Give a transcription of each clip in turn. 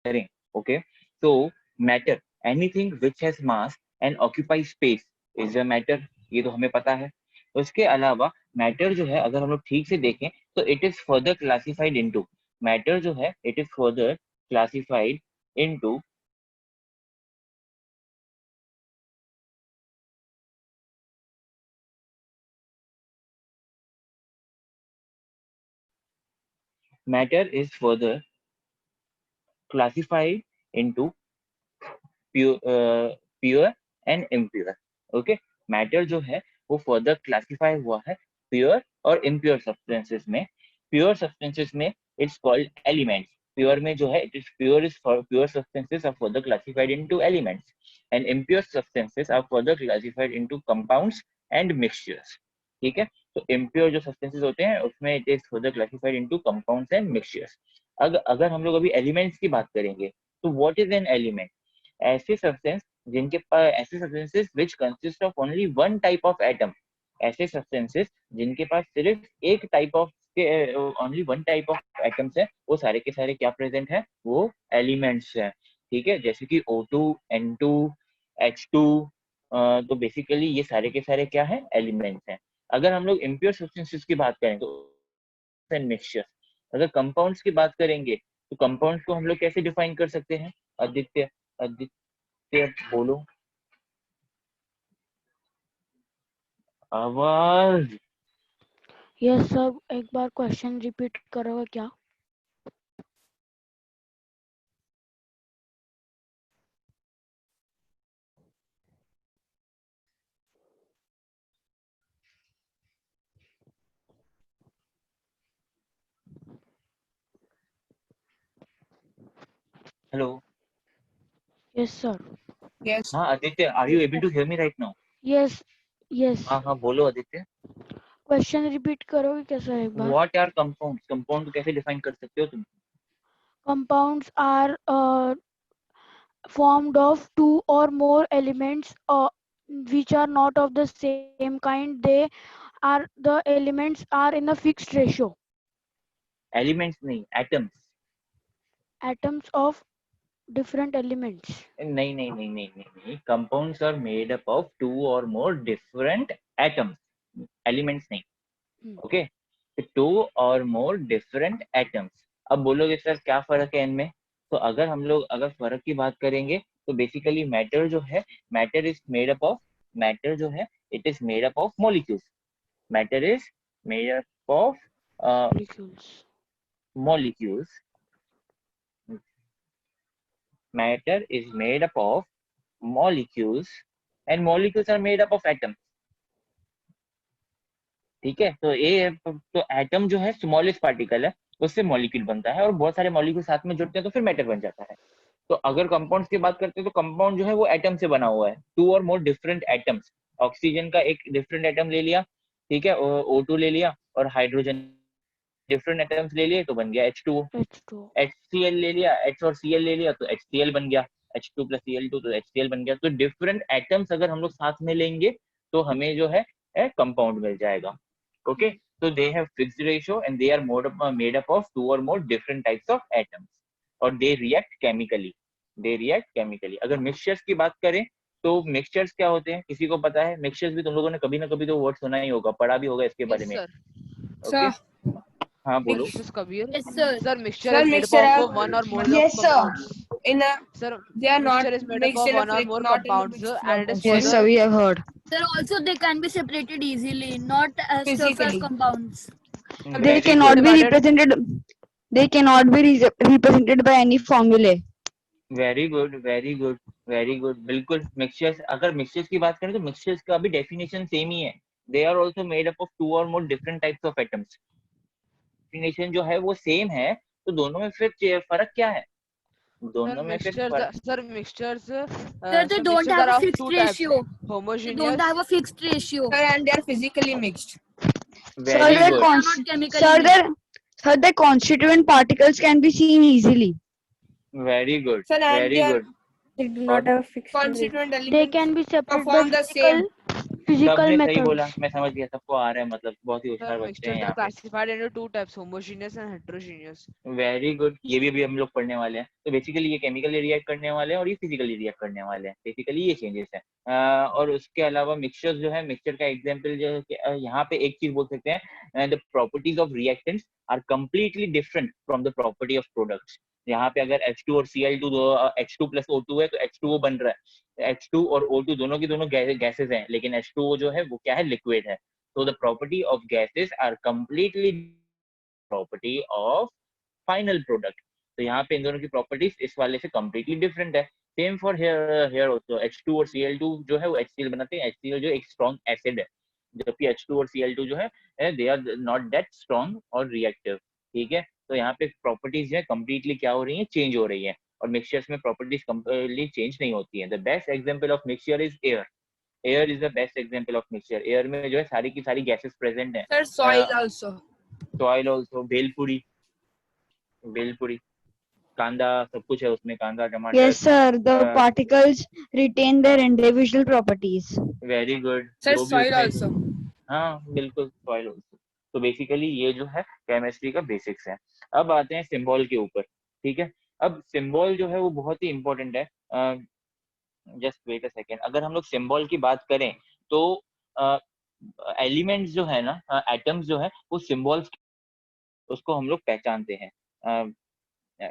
करें, ओके, तो matter anything which has mass and occupy space is a matter, ये तो हमें पता है। उसके अलावा मैटर जो है अगर हम लोग ठीक से देखें तो it is further classified into, matter जो है it is further classified into matter is further classified into pure and impure, okay. Matter जो है वो फर्दर क्लासिफाई हुआ है प्योर और इम्प्योर सब्सटेंसेस में। प्योर सब्सटेंसेस में इट्स कॉल्ड एलिमेंट्स, प्योर में जो है it is pure substances are further classified into elements and impure substances are further classified into compounds and mixtures, ठीक है। तो इम्प्योर जो सब्सटेंसेस होते हैं उसमें it is further classified into compounds and mixtures. अगर हम लोग अभी एलिमेंट्स की बात करेंगे तो व्हाट इज एन एलिमेंट, ऐसे सब्सटेंस जिनके पास, ऐसे substances which consist of only one type of atom, ऐसे सब्सटेंसेस जिनके पास सिर्फ एक type of only one type of atoms है, वो सारे के सारे क्या प्रेजेंट है, वो एलिमेंट्स है, ठीक है। जैसे कि O2, N2, H2, तो बेसिकली ये सारे के सारे क्या है, एलिमेंट्स हैं। अगर हम लोग इम्प्योर सब्सटेंसेस की बात करें तो मिक्सचर, अगर कंपाउंड्स की बात करेंगे तो कंपाउंड्स को हम लोग कैसे डिफाइन कर सकते हैं, आदित्य, आदित्य बोलो, आवाज। यस सर, एक बार क्वेश्चन रिपीट करोगे क्या? Hello, yes sir. Yes. हाँ Aditya, are you able to hear me right now? Yes yes, हाँ हाँ बोलो आदित्य। क्वेश्चन रिपीट करोगे क्या सर एक बार? व्हाट आर कंपाउंड्स, कंपाउंड को कैसे डिफाइन कर सकते हो तुम? Compounds are formed of two or more elements which are not of the same kind. They are, the elements are in a fixed ratio. Elements नहीं, atoms. Atoms of different elements. नहीं नहीं नहीं नहीं नहीं नहीं, compounds are made up of two or more different atoms, elements नहीं, okay. Two or more different atoms. अब बोलोगे सर क्या फर्क है इनमें, तो अगर हम लोग अगर फर्क की बात करेंगे तो बेसिकली मैटर जो है, matter is made up of, matter जो है it is made up of molecules, matter is made up of Molecules. molecules, matter is made up of molecules and molecules are made up of atoms, ठीक है। तो ये तो atom जो है smallest particle है, उससे मॉलिक्यूल बनता है और बहुत सारे मॉलिक्यूल साथ में जुड़ते हैं तो फिर मैटर बन जाता है। तो अगर कंपाउंड्स की बात करते हैं तो कंपाउंड जो है वो एटम से बना हुआ है, to or more different atoms. Oxygen का एक डिफरेंट एटम ले लिया, ठीक है, O2 ले लिया, और हाइड्रोजन डिफरेंट एटम्स ले लिए तो बन गया H2O। H2. HCl ले लिया, H और Cl ले लिया तो HCl बन गया, H2 + Cl2 तो HCl बन गया। तो डिफरेंट एटम्स अगर हम लोग साथ में लेंगे तो हमें जो है कंपाउंड मिल जाएगा, ओके। तो they have fixed ratio and they are made up of two or more different types of atoms or they react chemically, they react chemically. अगर मिक्सचर्स की बात करें तो मिक्सचर्स क्या होते हैं, किसी को पता है? मिक्सचर्स भी तुम लोगों ने कभी ना कभी तो वर्ड सुना ही होगा, पढ़ा भी होगा इसके बारे Yes, में, sir. ओके। Sir. हाँ बोलो। This is Kabir. Yes, sir. Sir, mixture Sir, is made mixture up of of one or more Yes, sir. compounds. in a Sir, they are not mixture is made up mixed of in a one or more not in a compounds mixed and it is compounds. Yes, sir, we have heard. Sir, also they can be separated easily, not as tough as Physically. compounds. They Very cannot good, be represented. They cannot be represented by any formulae. Very good, very good, very good, बिल्कुल। Mixtures, अगर mixtures की बात करें तो mixtures का भी definition same ही है, they are also made up of two or more different types of atoms. Definition जो है वो सेम है, तो दोनों में फिर फर्क क्या है, sir, दोनों में फिर फर्क। mixtures Sir, they sir, don't mixtures have are a of fixed two types, ratio. They don't homogeneous. have a fixed ratio. Sir, and they are physically mixed. Sir, very they good, are not chemically Sir, mixed. their constituent particles can be seen easily. Very good, Sir, and very they are good. They do not have a fixed rate. constituent They elements can be separated by perform the physical. same physical सबने सही methods. बोला, मैं समझ गया, सबको आ रहा है, मतलब बहुत ही होशियार Sir, बच्चे हैं mixtures are यहाँ पे। classified into two types, homogeneous and heterogeneous. Very good, ये भी अभी हम लोग पढ़ने वाले हैं। तो बेसिकली ये केमिकली रिएक्ट करने वाले हैं और ये फिजिकली रिएक्ट करने वाले हैं, बेसिकली ये चेंजेस है। और उसके अलावा मिक्सचर जो है, मिक्सचर का एग्जांपल जो है यहाँ पे एक चीज बोल सकते हैं, the properties of reactants are completely different from the property of products. यहाँ पे अगर H2 और Cl2 H2 प्लस O2 है तो H2O बन रहा है। H2 और O2 दोनों की दोनों गैसेज हैं, लेकिन H2O जो है वो क्या है, लिक्विड है। तो the property of gases are completely property of final product. तो यहाँ पे इन दोनों की प्रॉपर्टीज इस वाले से कंप्लीटली डिफरेंट है। Same for here also, H2 और Cl2 जो है वो HCl बनाते हैं। HCl जो एक स्ट्रॉन्ग एसिड है, जबकि H2 और Cl2 जो है they are not that strong और रिएक्टिव। ठीक है, तो यहाँ पे प्रॉपर्टीज जो है कंप्लीटली क्या हो रही है, चेंज हो रही है। और मिक्सचर्स में प्रॉपर्टीज कंप्लीटली चेंज नहीं होती है। The best example of mixture is air. Air is the best example of mixture. Air में जो है सारी की सारी गैसेस प्रेजेंट है। Sir, soil also. Soil also, bhelpuri, bhelpuri, कांदा, सब कुछ है उसमें, कांदा, टमाटर। Yes, sir. The particles retain their individual properties. Very good, Sir, जो भी soil उसमें, also. हाँ बिल्कुल, सॉइल ऑल्सो। तो बेसिकली ये जो है केमिस्ट्री का बेसिक्स है। अब आते हैं सिंबल के ऊपर। ठीक है, अब सिंबल जो है वो बहुत ही इंपॉर्टेंट है। Just wait a second. अगर हम लोग सिंबल की बात करें तो एलिमेंट्स जो है ना, एटम्स जो है वो सिंबल्स, उसको हम लोग पहचानते हैं।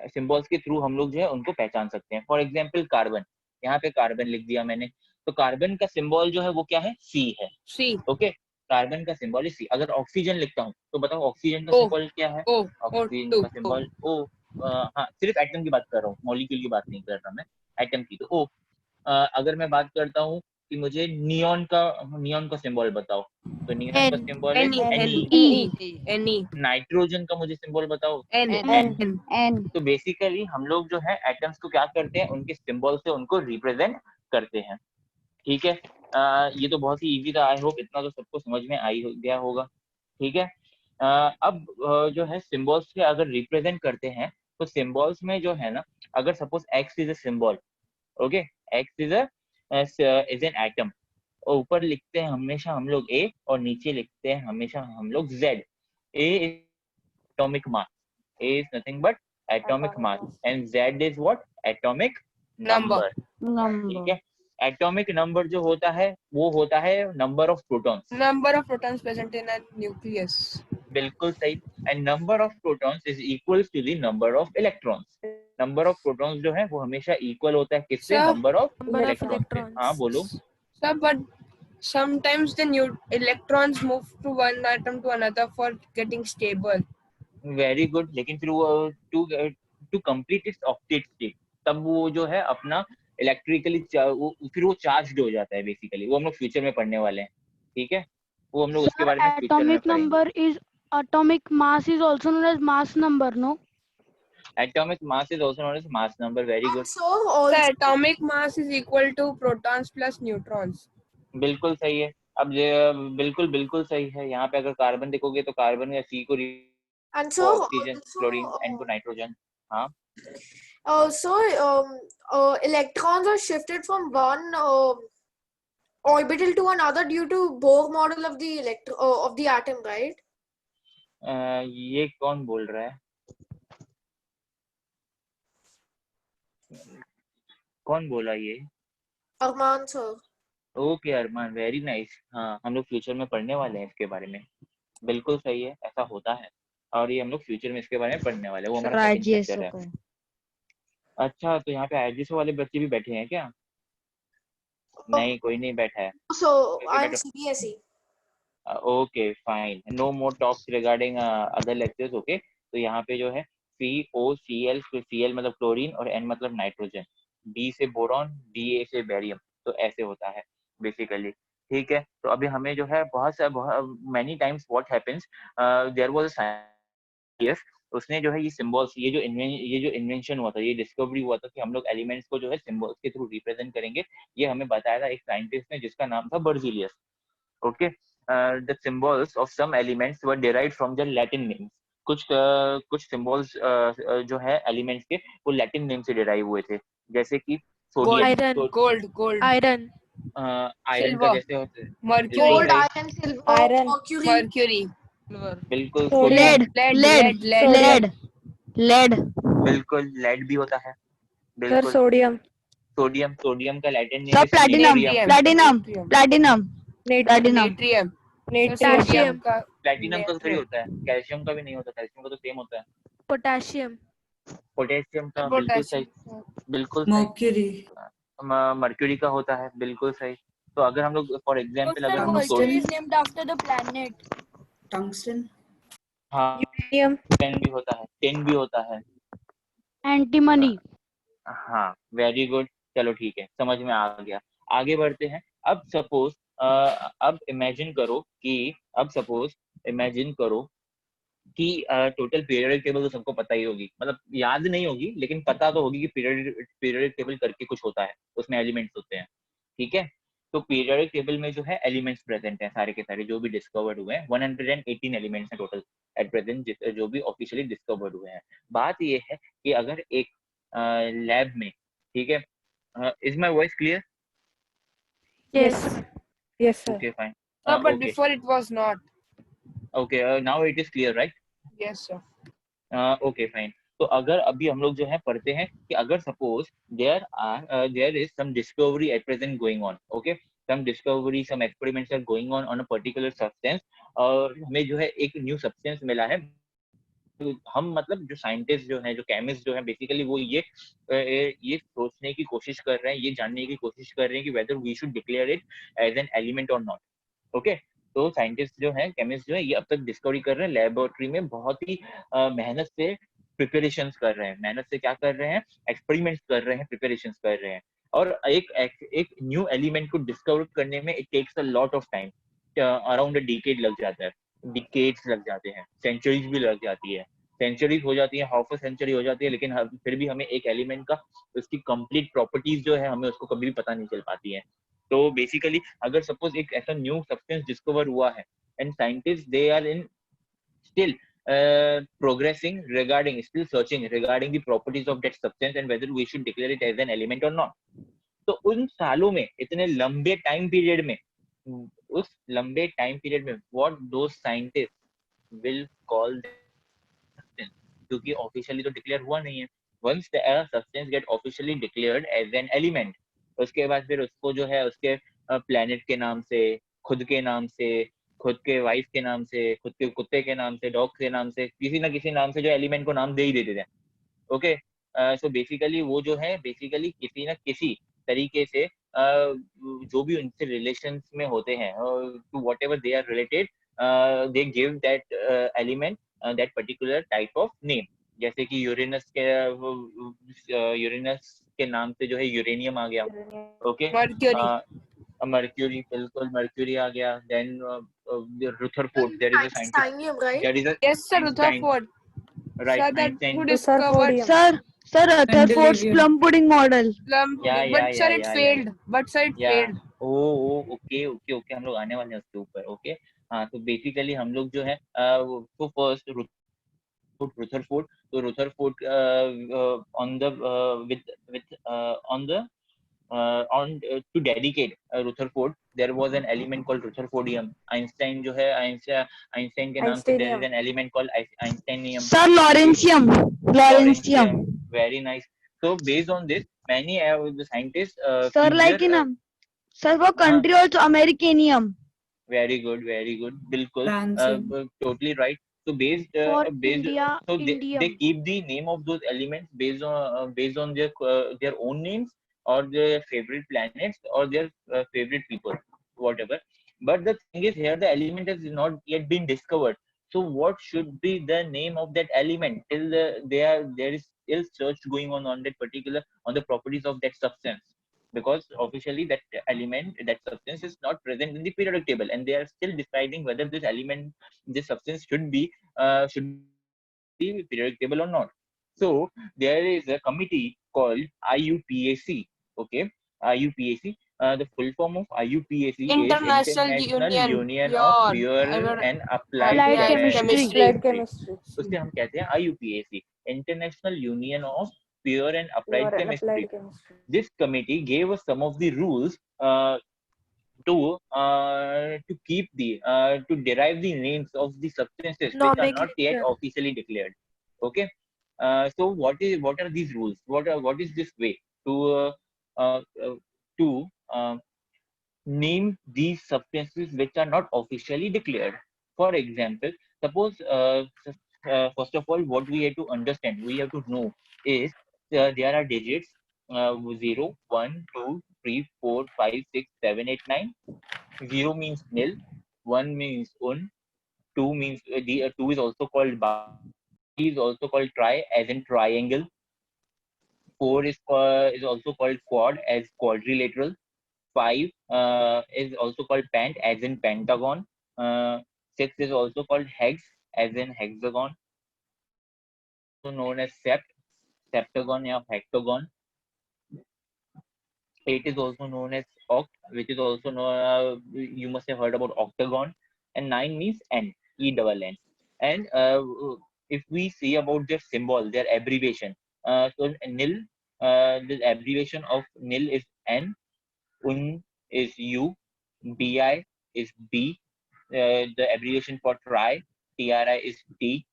सिंबल्स के थ्रू हम लोग जो है उनको पहचान सकते हैं। फॉर एग्जाम्पल कार्बन, यहाँ पे कार्बन लिख दिया मैंने, तो कार्बन का सिंबल जो है वो क्या है, सी है। C. ओके, कार्बन का सिंबल है सी। अगर ऑक्सीजन लिखता हूँ तो बताओ ऑक्सीजन का O. सिंबल क्या है, O. Oxygen O2. का सिंबल ओ। हाँ, सिर्फ एटम की बात कर रहा हूँ, मॉलिक्यूल की बात नहीं कर रहा मैं, एटम की, तो ओ। अगर मैं बात करता हूँ कि मुझे नियॉन का सिंबल बताओ, तो नियॉन का N सिंबल है Ne. नाइट्रोजन का मुझे सिंबल बताओ, N. And तो बेसिकली हम लोग जो है एटम्स को क्या करते हैं, उनके सिंबल से उनको रिप्रेजेंट करते हैं। ठीक है, ये तो बहुत ही इजी था, आई होप इतना तो सबको समझ में गया होगा। ठीक है, अब जो है सिंबल्स से अगर रिप्रेजेंट करते हैं तो सिंबल्स में जो है ना, अगर suppose x is a symbol, okay, x is an atom, और ऊपर लिखते हैं हमेशा हम लोग ए और नीचे लिखते हैं हमेशा हम लोग Z. A is atomic mass, A is nothing but atomic mass, and Z is what, atomic Number. Number. ठीक number. है, एटॉमिक नंबर जो होता है वो होता है number of protons. Number of protons present in a nucleus. बिल्कुल सही। And number of protons is equal to the number of electrons. Number of protons जो है वो हमेशा इक्वल होता है किससे, Sir, number of number of electrons से। हाँ electrons. बोलो। Sir, but sometimes the new electrons move to one atom to another for getting stable. Very good, लेकिन फिर वो to complete its octet state, तब वो जो है अपना इलेक्ट्रिकली फिर वो चार्ज हो जाता है। बेसिकली वो हम लोग फ्यूचर में पढ़ने वाले हैं। ठीक है, वो हम लोग उसके Sir, बारे में फ्यूचर में atomic पढ़ेंगे। number is atomic mass is also known as mass number, no? Atomic mass is also known as mass number. Very good. The atomic mass is equal to protons plus neutrons. बिल्कुल सही है। अब बिल्कुल बिल्कुल सही है। यहाँ पे अगर कार्बन देखोगे तो कार्बन या सी को And so oxygen, also, chlorine, N को नाइट्रोजन। हाँ, electrons are shifted from one orbital to another due to Bohr model of the atom, right? ये कौन बोल रहा है, कौन बोला ये? Arman sir. ओके अरमान, वेरी नाइस। हाँ, हम लोग फ्यूचर में पढ़ने वाले हैं इसके बारे में। बिल्कुल सही है, ऐसा होता है, और ये हम लोग फ्यूचर में इसके बारे में पढ़ने वाले हैं। वो हमारा सेकंड चैप्टर है। अच्छा, तो यहाँ पे आईजीएसओ वाले बच्चे भी बैठे हैं क्या? नहीं, कोई नहीं बैठा है। So Okay, I'm better. CBSE. Okay fine, no more talks regarding other lectures. Okay, तो यहाँ पे जो है COCl, Cl मतलब क्लोरीन और N मतलब नाइट्रोजन, B से बोरॉन, Da से बेरियम, तो ऐसे होता है बेसिकली। ठीक है, तो अभी हमें जो है many times what happens, there was a scientist, उसने जो है ये सिंबल्स, ये जो इन्वेंशन हुआ था, ये डिस्कवरी हुआ था कि हम लोग एलिमेंट्स को जो है सिंबल्स के थ्रू रिप्रेजेंट करेंगे। ये हमें बताया था एक साइंटिस्ट ने जिसका नाम था Berzelius. Okay, the symbols of some elements were derived from their Latin names. कुछ symbols जो है elements के, वो Latin name से derive हुए थे, जैसे कि sodium, Iron, Gold. iron, iron का Silver. कैसे होता है? Mercury. Gold, सही, iron, silver, Iron. mercury. Mercury. Silver. बिल्कुल Sodium. Sodium, Lead, Lead. lead. बिल्कुल लेड भी होता है, Sir, बिल्कुल sodium. सोडियम, सोडियम का Latin name Sir, is platinum, natrium, platinum, platinum, platinum. Natrium. Natrium. Sodium का प्लेटिनम का थोड़ी natrium. होता है, कैल्शियम का भी नहीं होता, कैल्शियम का तो सेम होता है, पोटेशियम, पोटेशियम का बिल्कुल सही, Potassium. बिल्कुल सही, Mercury. मर्क्यूरी का होता है, बिल्कुल सही। तो अगर हम लोग फॉर एग्जांपल अगर हम लोग Tungsten. is named after the planet. Tungsten. हाँ Uranium. पेन भी होता है, टेन भी होता है, एंटीमनी, हाँ वेरी गुड, चलो ठीक है, समझ में आ गया। आगे बढ़ते हैं। अब सपोज अब इमेजिन करो कि टोटल पीरियोडिक टेबल तो सबको पता ही होगी, मतलब याद नहीं होगी लेकिन पता तो होगी कि पीरियोडिक टेबल करके कुछ होता है, उसमें एलिमेंट्स होते हैं, ठीक है। तो पीरियोडिक टेबल में जो है एलिमेंट्स प्रेजेंट हैं, सारे के सारे जो भी डिस्कवर्ड हुए हैं, 118 एलिमेंट्स हैं टोटल एट प्रेजेंट जो भी ऑफिशियली डिस्कवर्ड हुए हैं। बात ये है कि अगर एक लैब में, ठीक है, is my voice clear? yes, Yes, sir. Okay fine, Sir, but okay before it was not. Okay, now it is clear right? Yes, sir. Okay fine. तो अगर अभी हम लोग जो है पढ़ते हैं कि अगर suppose there is some discovery at present going on, okay, some discovery, some experiments are going on a particular substance, और हमें जो है एक न्यू सब्सटेंस मिला है। तो हम मतलब जो साइंटिस्ट जो है, जो केमिस्ट जो है, बेसिकली वो ये सोचने की कोशिश कर रहे हैं, ये जानने की कोशिश कर रहे हैं कि whether we should declare it as an element or not, okay. तो साइंटिस्ट जो है, केमिस्ट जो है, ये अब तक डिस्कवरी कर रहे हैं, लेबोरेटरी में बहुत ही मेहनत से प्रिपरेशंस कर रहे हैं, मेहनत से क्या कर रहे हैं, एक्सपेरिमेंट्स कर रहे हैं, प्रिपरेशंस कर रहे हैं, और एक न्यू एलिमेंट को डिस्कवर करने में it takes a lot of time, around a decade लग जाता है, डिकेड्स लग जाते हैं, सेंचुरीज भी लग जाती है, सेंचुरीज हो जाती है, हाफ अ सेंचुरी हो जाती है, लेकिन फिर भी हमें एक एलिमेंट का उसकी कंप्लीट प्रॉपर्टीज जो है हमें उसको कभी भी पता नहीं चल पाती है। तो बेसिकली अगर सपोज एक ऐसा न्यू सब्सटेंस डिस्कवर हुआ है and scientist they are in still progressing regarding, still searching regarding the properties of that substance and whether we should declare it as an element or not. तो उन सालों में, इतने लंबे टाइम पीरियड में, उस लंबे टाइम पीरियड में what those scientists will call substance, क्योंकि ऑफिशियली तो डिक्लेयर हुआ नहीं है। once the substance get officially declared as an element, उसके बाद फिर उसको जो है उसके प्लेनेट के नाम से, खुद के नाम से, खुद के वाइफ के नाम से, खुद के कुत्ते के नाम से, डॉग के नाम से, किसी ना किसी नाम से जो एलिमेंट को नाम दे ही देते थे, ओके। सो बेसिकली वो जो है बेसिकली किसी ना किसी तरीके से जो भी उनसे रिलेशंस में होते हैं, to whatever they are related, they give that element that particular type of name. जैसे कि यूरेनस के नाम से जो है यूरेनियम आ गया, ओके। Mercury. मर्क्यूरी, बिल्कुल मर्क्यूरी आ गया। Then Rutherford, there is a scientist, Titanium, right? There is a Yes, sir. Einstein, Rutherford. right? Sir, that Einstein, who discovered Rutherfordium. Sir, Rutherford's Mendelevium. plum pudding model. plum pudding, but sir, it failed. But sir, it failed. Okay okay okay, हम लोग आने वाले हैं उसके ऊपर, okay. हाँ, तो basically हम लोग जो है तो फर्स्ट रुथरफोर्ड, तो Rutherford on the with on the to dedicate Rutherford, there was an element called Rutherfordium. Einstein जो है, Einstein के नाम से there is an element called Einsteinium. Sir, Lawrencium. Lawrencium. Very nice. So based on this, many the scientists Sir, keep like their, in sir, for country also Americanium. very good, बिल्कुल, Francium. totally right. So based for based India, so they indium, keep the name of those elements based on their own names or their favorite planets or their favorite people, whatever. But the thing is here the element has not yet been discovered. So what should be the name of that element till there is still search going on that particular, on the properties of that substance, because officially that element, that substance is not present in the periodic table and they are still deciding whether this element, this substance should be periodic table or not. So there is a committee called IUPAC, okay. IUPAC, the full form of IUPAC is International International Union Pure of Pure and Applied Applied Chemistry. Applied chemistry. उससे हम कहते हैं IUPAC, International Union of Pure and Applied Pure and Chemistry. applied chemistry. This committee gave us some of the rules to keep the to derive the names of the substances No, which are make not it yet clear. officially declared. Okay. So what are these rules? What is this way to uh, uh, to name these substances which are not officially declared? For example, suppose first of all, what we have to understand, we have to know is there are digits 0, 1, 2, 3, 4, 5, 6, 7, 8, 9. 0 means nil, 1 means un, 2 means 2 is also called bi, 3 is also called tri, as in triangle. 4 is also called quad, as quadrilateral. 5 is also called pent, as in pentagon. Uh, 6 is also called hex, as in hexagon. Also known as sept, septagon or hectagon. 8 is also known as oct, which is also known, you must have heard about octagon. And 9 means n, E double N. And if we see about their symbol, their abbreviation, so nil, the abbreviation of nil is N, un is U, bi is B, the abbreviation for tri, tri is T,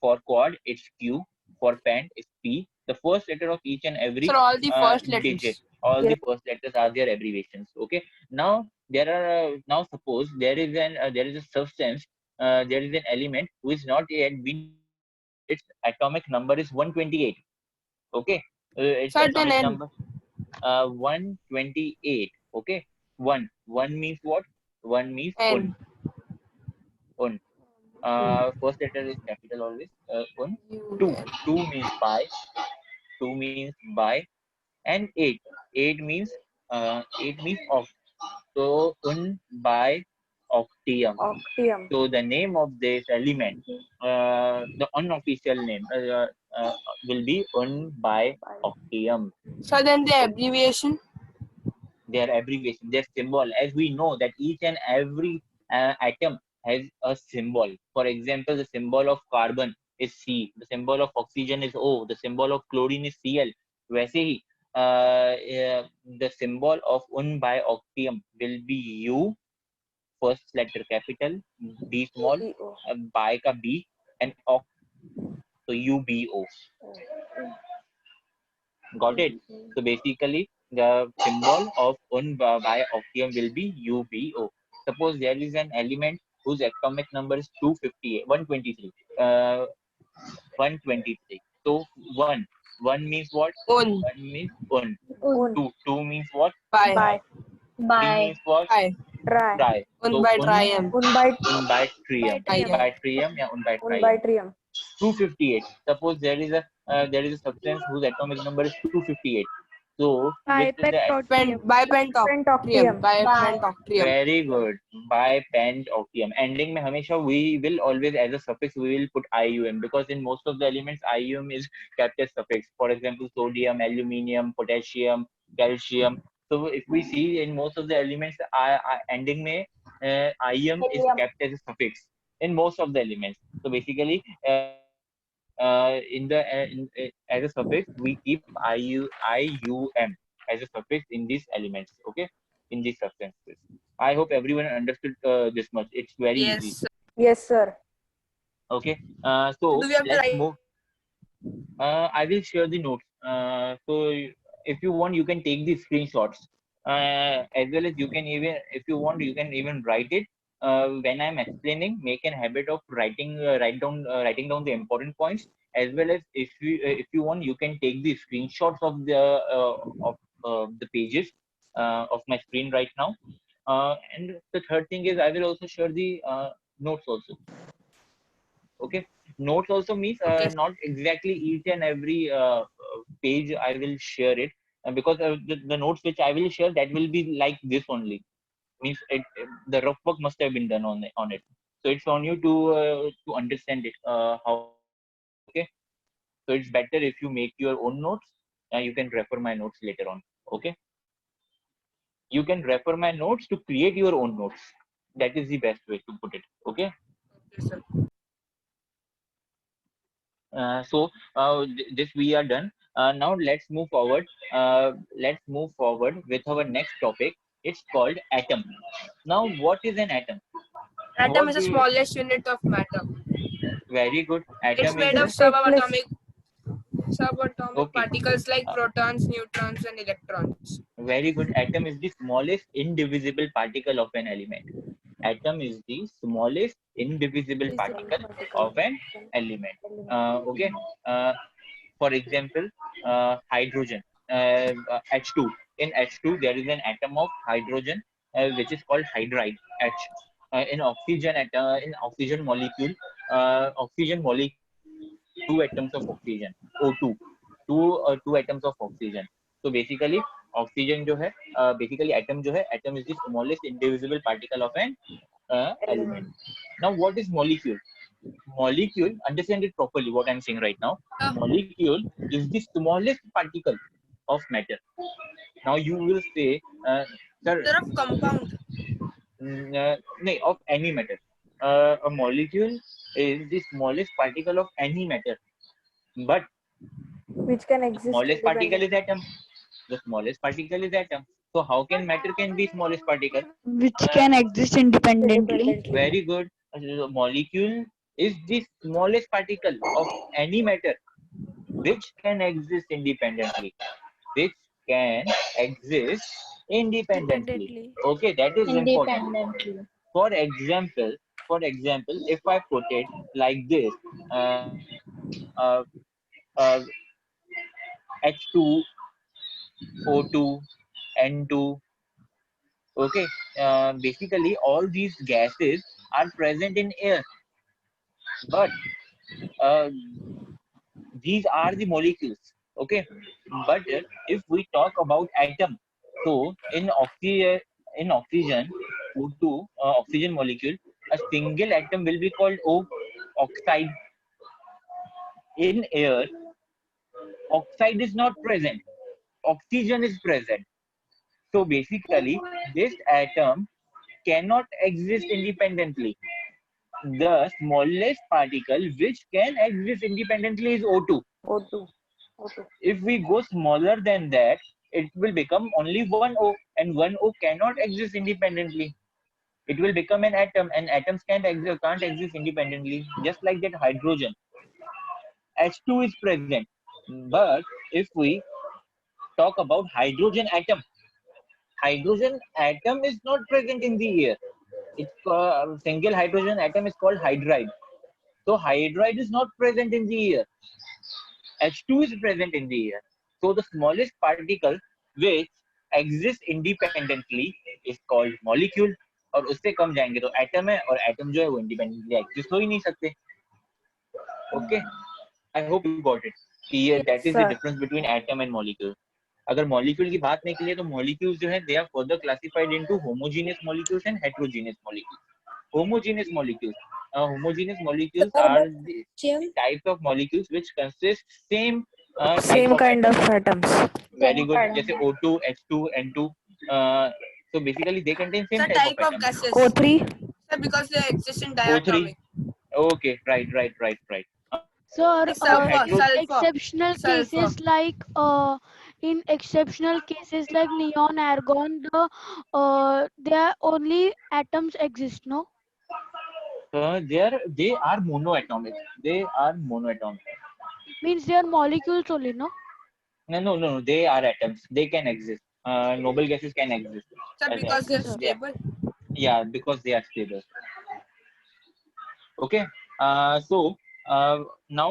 for quad it's Q, for pent is P. The first letter of each and every Sir, all the first digit, letters. all the first letters are their abbreviations. Okay. Now there are now suppose there is a substance, there is an element who is not yet been, its atomic number is 128. Okay. Its Certain atomic N. number 128. Okay. One means what? One means un. N. Un. First letter is capital always. Un. U, Two. N. Two means by. Two means by. And eight. Eight means of. So un by octium. Octium. So the name of this element, the unofficial name, will be un by octium. So then the abbreviation. Their abbreviation, their symbol, as we know that each and every atom has a symbol. For example, the symbol of carbon is C, the symbol of oxygen is O, the symbol of chlorine is Cl. वैसे ही the symbol of un by octium will be U, first letter capital, B small, by का B, and oct, so UBO. Got it? So basically, the symbol of un by octium will be UBO. Suppose there is an element whose atomic number is 258, 123. 123. So 1 means what? Un. 1 means un. Un. 2 means what? By. By. 3 means what? By. Try. Tri. Un So by trium. Un by un by trium. Trium. By trium, yeah, un by un by trium. trium. 258. Suppose there is a substance whose atomic number is 258. So with the By pentoctrium. Pentoctium. By pentoctrium. very good, by pentoctium, ending में हमेशा we will always as a suffix we will put ium, because in most of the elements ium is kept as suffix. For example, sodium, aluminium, potassium, calcium. So if we see in most of the elements, ending में ium is kept as a suffix in most of the elements. So basically, as a suffix we keep ium as a suffix in these elements. Okay, in these substances. I hope everyone understood this much. It's very easy. Yes. Yes, sir. Okay. So Do we have to let's write? move. I will share the notes. So if you want, you can take the screenshots. As well as you can even, if you want, you can even write it. When I'm explaining, make a habit of writing down the important points. As well as if you want, you can take the screenshots of the pages of my screen right now. And the third thing is I will also share the notes also. Okay, notes also means Okay. not exactly each and every page I will share it, because the notes which I will share, that will be like this only. Means the rough work must have been done on it. So it's on you to understand it how. Okay, so it's better if you make your own notes. You can refer my notes later on. Okay, you can refer my notes to create your own notes. That is the best way to put it. Okay. Okay, sir. So this we are done. Now let's move forward. Let's move forward with our next topic. It's called atom. Now, what is an atom? Atom What is the do you- smallest unit of matter. Very good. It's Atom made is of subatomic okay. particles like Uh, protons, neutrons, and electrons. Very good. Atom is the smallest indivisible particle of an element. Atom is the smallest indivisible particle of an element. Okay. For example, hydrogen, H2. In H2, there is an atom of hydrogen, which is called hydride. H. In oxygen molecule, two atoms of oxygen, O2, two atoms of oxygen. So basically, oxygen जो है, basically atom is the smallest indivisible particle of an element. Now, what is molecule? Molecule, understand it properly, what I'm saying right now. Molecule is the smallest particle of matter. Now you will say, sir, They're of compound. no, of any matter. A molecule is the smallest particle of any matter, but Which can exist smallest particle is independently. atom. The smallest particle is atom. So how can matter can be smallest particle? Which can exist independently. Very good. Molecule is the smallest particle of any matter which can exist independently. Which can exist independently. Okay, that is important. For example, if I put it like this, uh, uh, H2, O2, N2. Okay, basically all these gases are present in air, but uh, these are the molecules. Okay, but if we talk about atom, so in oxygen, O2, oxygen molecule, a single atom will be called oxide. In air, oxide is not present, oxygen is present. So basically, this atom cannot exist independently. The smallest particle which can exist independently is O2. O2. O2. If we go smaller than that, it will become only one O, and one O cannot exist independently. It will become an atom, and atoms can't exist independently. Just like that, hydrogen, H2 is present. But if we talk about hydrogen atom is not present in the air. It's single hydrogen atom is called hydride. So hydride is not present in the air. H2 is present in the air. So the smallest particle which exists independently is called molecule. और उससे कम जाएंगे तो atom है, और atom जो है वो independently exist हो ही नहीं सकते. Okay, I hope you got it. That is the difference between atom and molecule. अगर मॉलिक्यूल की बात निकले तो मॉलिक्यूल्स जो है they are further classified into homogeneous molecules and heterogeneous molecules. Homogeneous molecules are the types of molecules which consist same Same type kind of of atoms. very good. जैसे O2, H2, N2. So basically they contain same The type type of of atoms. gases. O3. Sir, because they exist in O3. diatomic. Okay, right. Sir, Like sulfur, in sulfur, exceptional sulfur. cases like neon, argon, they are only atoms exist, no? They are monoatomic. Means they are molecules only, no? No. They are atoms. They can exist. Noble gases can exist. Sir, as because they're atoms. stable. Yeah, because they are stable. Okay. So now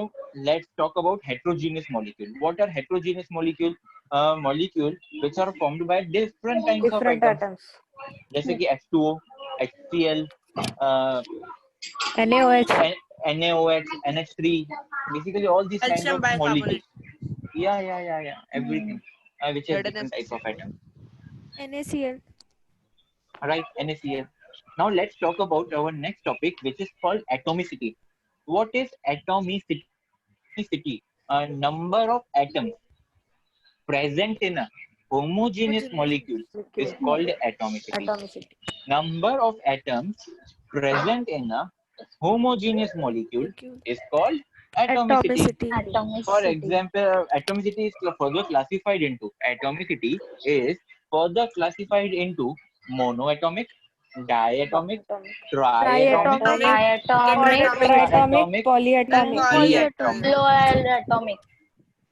let's talk about heterogeneous molecule. What are heterogeneous molecule? Molecule which are formed by different kinds of Different atoms. atoms. जैसे कि H2O, HCl, NaOH. NaOH, NH3. Basically all these kinds Calcium of bicarbonate. molecules. Yeah. Everything which has different type of atoms. NaCl. Right, NaCl. Now let's talk about our next topic, which is called atomicity. What is atomicity? Number of atoms present in a homogeneous molecule is called atomicity. Number of atoms present in a homogeneous molecule is called atomicity. For example, atomicity is further classified into monoatomic, diatomic, Diatomic, triatomic, triatomic, tetratomic, polyatomic. polyatomic. Polyatomic.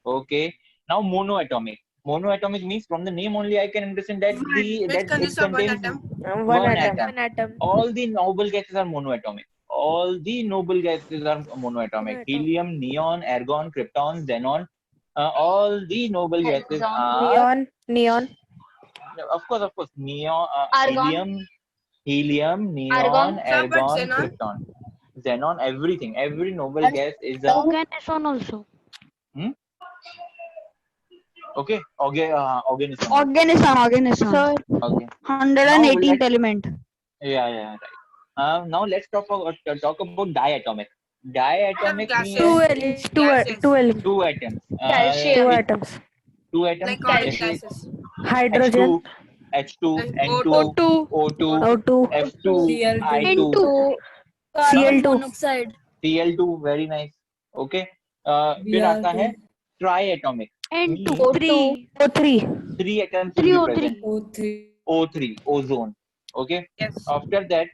Okay. Now monoatomic. Monoatomic means from the name only I can understand that Which that it consists of one contains atom. One one atom. atom. One atom. All the noble gases are monoatomic. All the noble gases are monoatomic. Monoatomic. Helium, neon, argon, krypton, xenon. All the noble gases are, Neon, neon. of course, neon, Argon. helium, neon, Argon. Sir, but argon, xenon. krypton, xenon, everything. Every noble gas is a Organison also. okay. Organism. Organism. Sir, Okay. 118th let's- element. Yeah, right. Now let's talk about diatomic. Diatomic Gases. means Two Gases. elements. two atoms. Two atoms. Two atoms. Like all This is gases. Hydrogen. H2, And N2, O2, O2, O2, F2, Cl2. I2, Cl2, Cl2. Very nice. Okay. फिर आता है Br2. triatomic. N2, means 3, O3, three atoms will be present. O3. O3, ozone. Okay. yes. After that,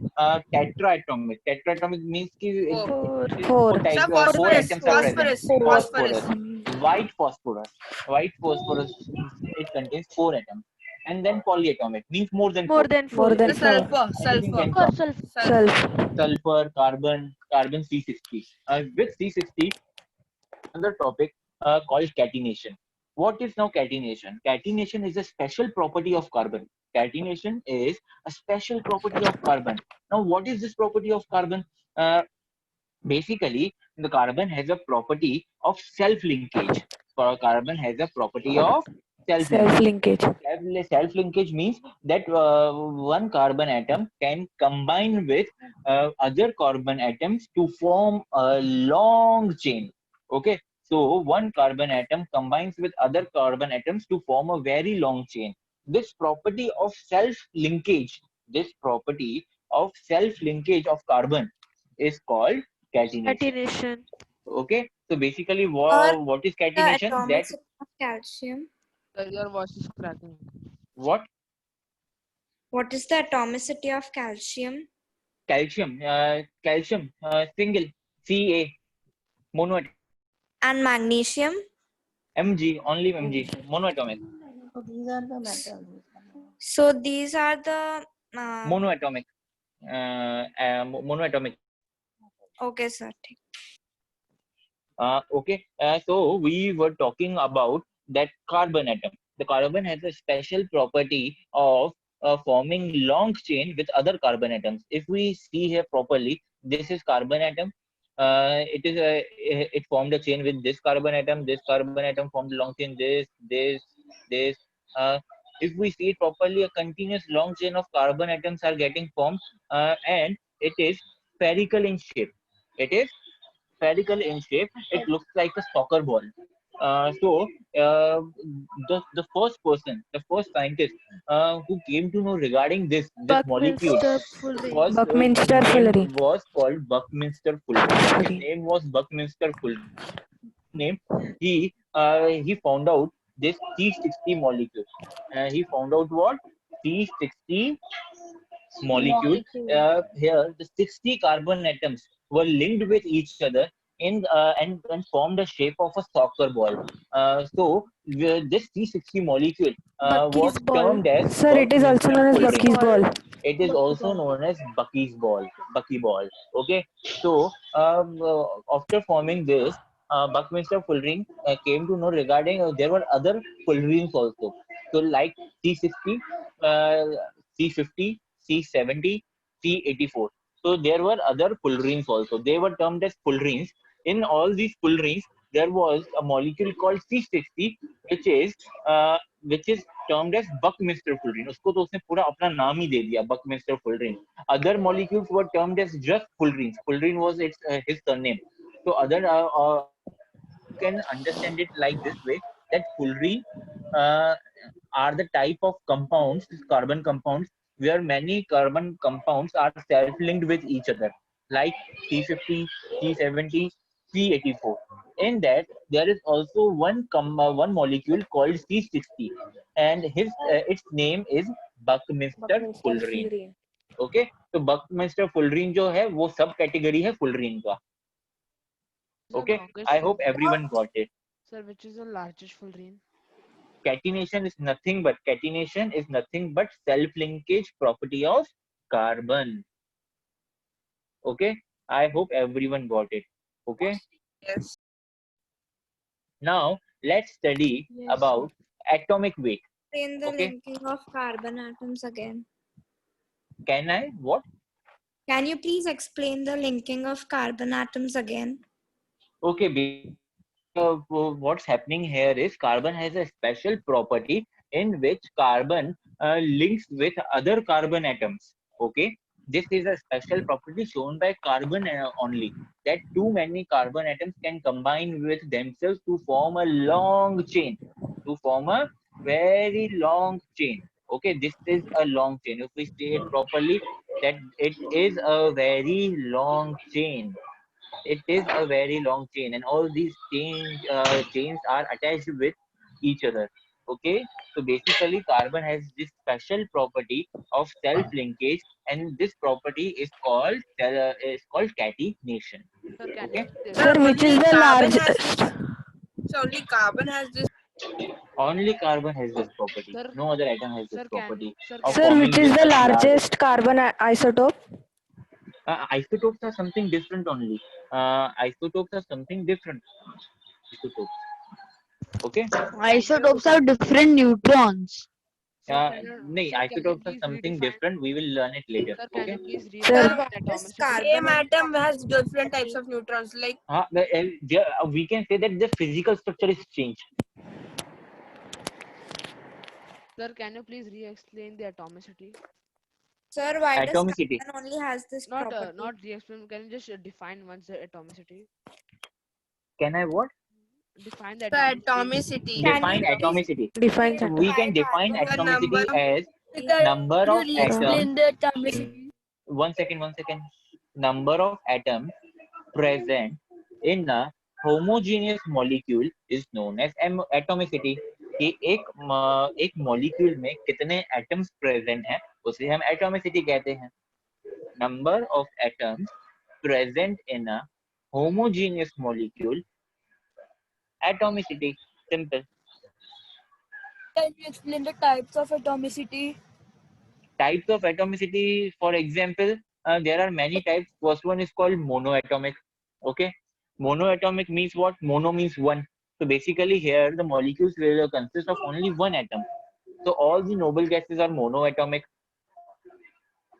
tetraatomic. Tetraatomic means ki Four. Four. Sir, four phosphorus. atoms are present. Phosphorus. White phosphorus. White phosphorus. It contains four atoms. And then polyatomic means more than More four. than The four. sulfur. Anything can Sulfur. come. Sulfur. Sulfur, carbon C60. With C60, another topic called catenation. What is now catenation? Catenation is a special property of carbon. Catenation is a special property of carbon. Now, what is this property of carbon? Basically, the carbon has a property of self-linkage. Carbon has a property of self-linkage. Self-linkage. Self-linkage means that one carbon atom can combine with other carbon atoms to form a long chain. Okay, so one carbon atom combines with other carbon atoms to form a very long chain. This property of self-linkage of carbon is called catenation. Catenation. Okay, so basically, Or what is the catenation? atomic That system of calcium. Your voice is cracking. what? What is the atomicity of calcium? Calcium, single, Ca, monoatomic, And magnesium? Mg, only Mg, monoatomic, So these are the monoatomic, monoatomic. okay, sir. Okay, so we were talking about that carbon atom. The carbon has a special property of forming long chain with other carbon atoms. If we see here properly, this is carbon atom. It formed a chain with this carbon atom. This carbon atom formed a long chain. This. If we see it properly, a continuous long chain of carbon atoms are getting formed, and it is spherical in shape. It is spherical in shape. It looks like a soccer ball. The first scientist who came to know regarding this molecule was Buckminster Fullering. was called Buckminster Fullering. His name was Buckminster Fullering. He found out this C60 molecule. He found out what? C60 molecule. Here, the 60 carbon atoms were linked with each other and formed the shape of a soccer ball. So this C60 molecule was termed as Sir, it is also known as Buckminster Bucky's Fullering. ball. It is also known as Bucky ball. Okay, so after forming this, Buckminster Fullering came to know regarding there were other fullerenes also. So like C60, C50, C70, C84. So there were other fullerenes also. They were termed as fullerenes. In all these fullerenes, there was a molecule called C60, which is termed as Buckminster Fullerene. उसको तो उसने पूरा अपना नाम ही दे दिया, Buckminster Fullerene. Other molecules were termed as just fullerenes. Fullerene was his surname. So other you can understand it like this way, that fullerene are the type of compounds, carbon compounds, where many carbon compounds are self-linked with each other, like C50, C70, C84. In that, there is also one molecule called C60, and its name is Buckminster fullerene. Okay, तो Buckminster fullerene जो है वो सब category है fullerene का। Okay, I hope everyone got it. Sir, which is the largest fullerene? Catenation is nothing but self-linkage property of carbon. Okay, I hope everyone got it. Okay. Yes. Now let's study about atomic weight. Explain the Okay. linking of carbon atoms again. Can I? What? Can you please explain the linking of carbon atoms again? Okay. What's happening here is carbon has a special property in which carbon links with other carbon atoms. Okay, this is a special property shown by carbon only, that too many carbon atoms can combine with themselves to form a long chain, to form a very long chain. Okay, this is a long chain. If we say it properly, that it is a very long chain. It is a very long chain, and all these chains are attached with each other. Okay, so basically carbon has this special property of self linkage, and this property is called catenation. Sir, can Okay, you Sir, which is the largest? So only carbon has this. only carbon has this property. Sir, No other atom has this sir, property sir, of Sir, forming which is this the such large. largest carbon isotope? Isotopes are something different only. Isotopes are something different. Isotopes. Okay. Isotopes have different neutrons. Sir, No, sir, can you isotopes are please something redefine? different. We will learn it later. Sir, can Okay. you please Sir, redefine What the is atomicity? same atom has different types of neutrons. Like We can say that the physical structure is changed. Sir, can you please re-explain the atomicity? Sir, why does Atomicity. carbon only has this property? Not re-explain. Can you just define once the atomicity? Can I what? Define the the atomicity. atomicity. Can Define you please atomicity. define So that. we can why define carbon The number atomicity of as number of atoms. the atomicity. One second. Number of atoms present in a homogeneous molecule is known as atomicity. कि एक molecule में कितने atoms present हैं उसे हम atomicity कहते हैं. Number of atoms present in a homogeneous molecule, atomicity. Simple. Can you explain the types of atomicity? Types of atomicity, for example, there are many types. First one is called monoatomic. Okay, monoatomic means what? Mono means one. So basically here the molecules will consist of only one atom. So all the noble gases are monoatomic.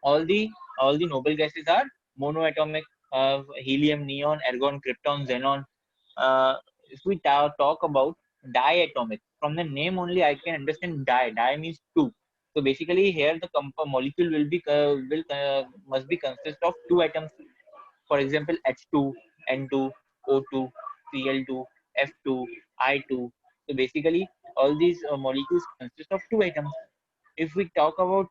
All the noble gases are monoatomic. Helium, neon, argon, krypton, xenon. If we talk about diatomic, from the name only I can understand di means two. So basically here the molecule will be must be consist of two atoms. For example, H2, N2, O2, Cl2, F2, I2. So basically all these molecules consist of two atoms. If we talk about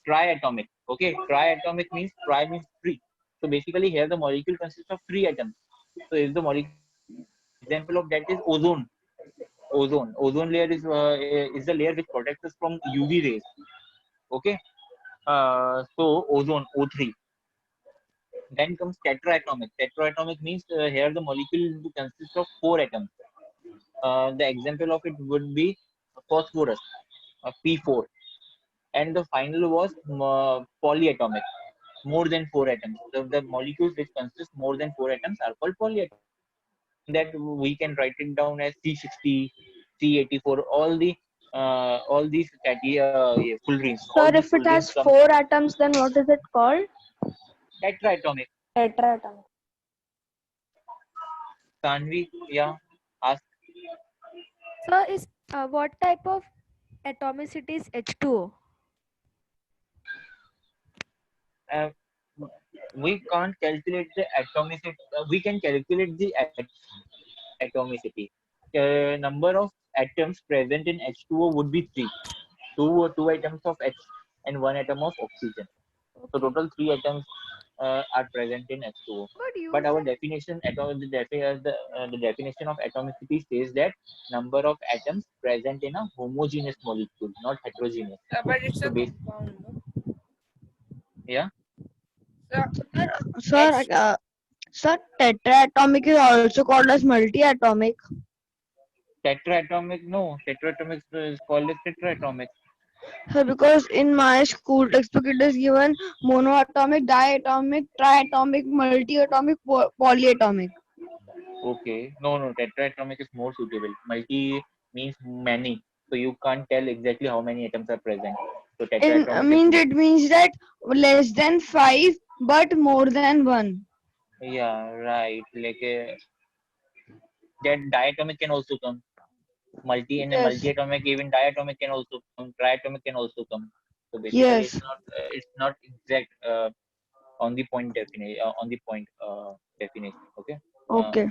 triatomic, okay, triatomic means tri means three. So basically here the molecule consists of three atoms. So if the molecule, example of that is ozone. Ozone layer is the layer which protects us from UV rays. Okay. So ozone O3. Then comes tetraatomic. Tetraatomic means here the molecule consists of four atoms. The example of it would be phosphorus, P4. And the final was polyatomic, more than four atoms. So the molecules which consist more than four atoms are called polyatomic. That we can write it down as C60, C84, all these fullerenes. Sir, if it has four atoms, then what is it called? Tetraatomic. tetraatomic. Tanvi, yeah, ask. Sir, is what type of atomicity is H2O? We can't calculate the atomicity. We can calculate the atomicity. Number of atoms present in H2O would be three. Two atoms of H and one atom of oxygen. So total three atoms are present in H2O. But our definition, the definition of atomicity says that number of atoms present in a homogeneous molecule, not heterogeneous. But it's So a basically, compound. No? yeah, Sir, sir, tetraatomic is also called as multi-atomic. tetraatomic, no, tetraatomic is called as tetraatomic. Sir, because in my school textbook it is given monoatomic, diatomic, triatomic, multi-atomic, polyatomic. Okay, no, tetraatomic is more suitable. Multi means many, so you can't tell exactly how many atoms are present. So tetraatomic is, It means that less than 5 but more than 1. yeah, right. Like that diatomic can also come. Multi and Yes. multi-atomic, even diatomic can also come. Triatomic can also come. So basically, Yes. it's not exact on the point definition. Definition. Okay. Okay.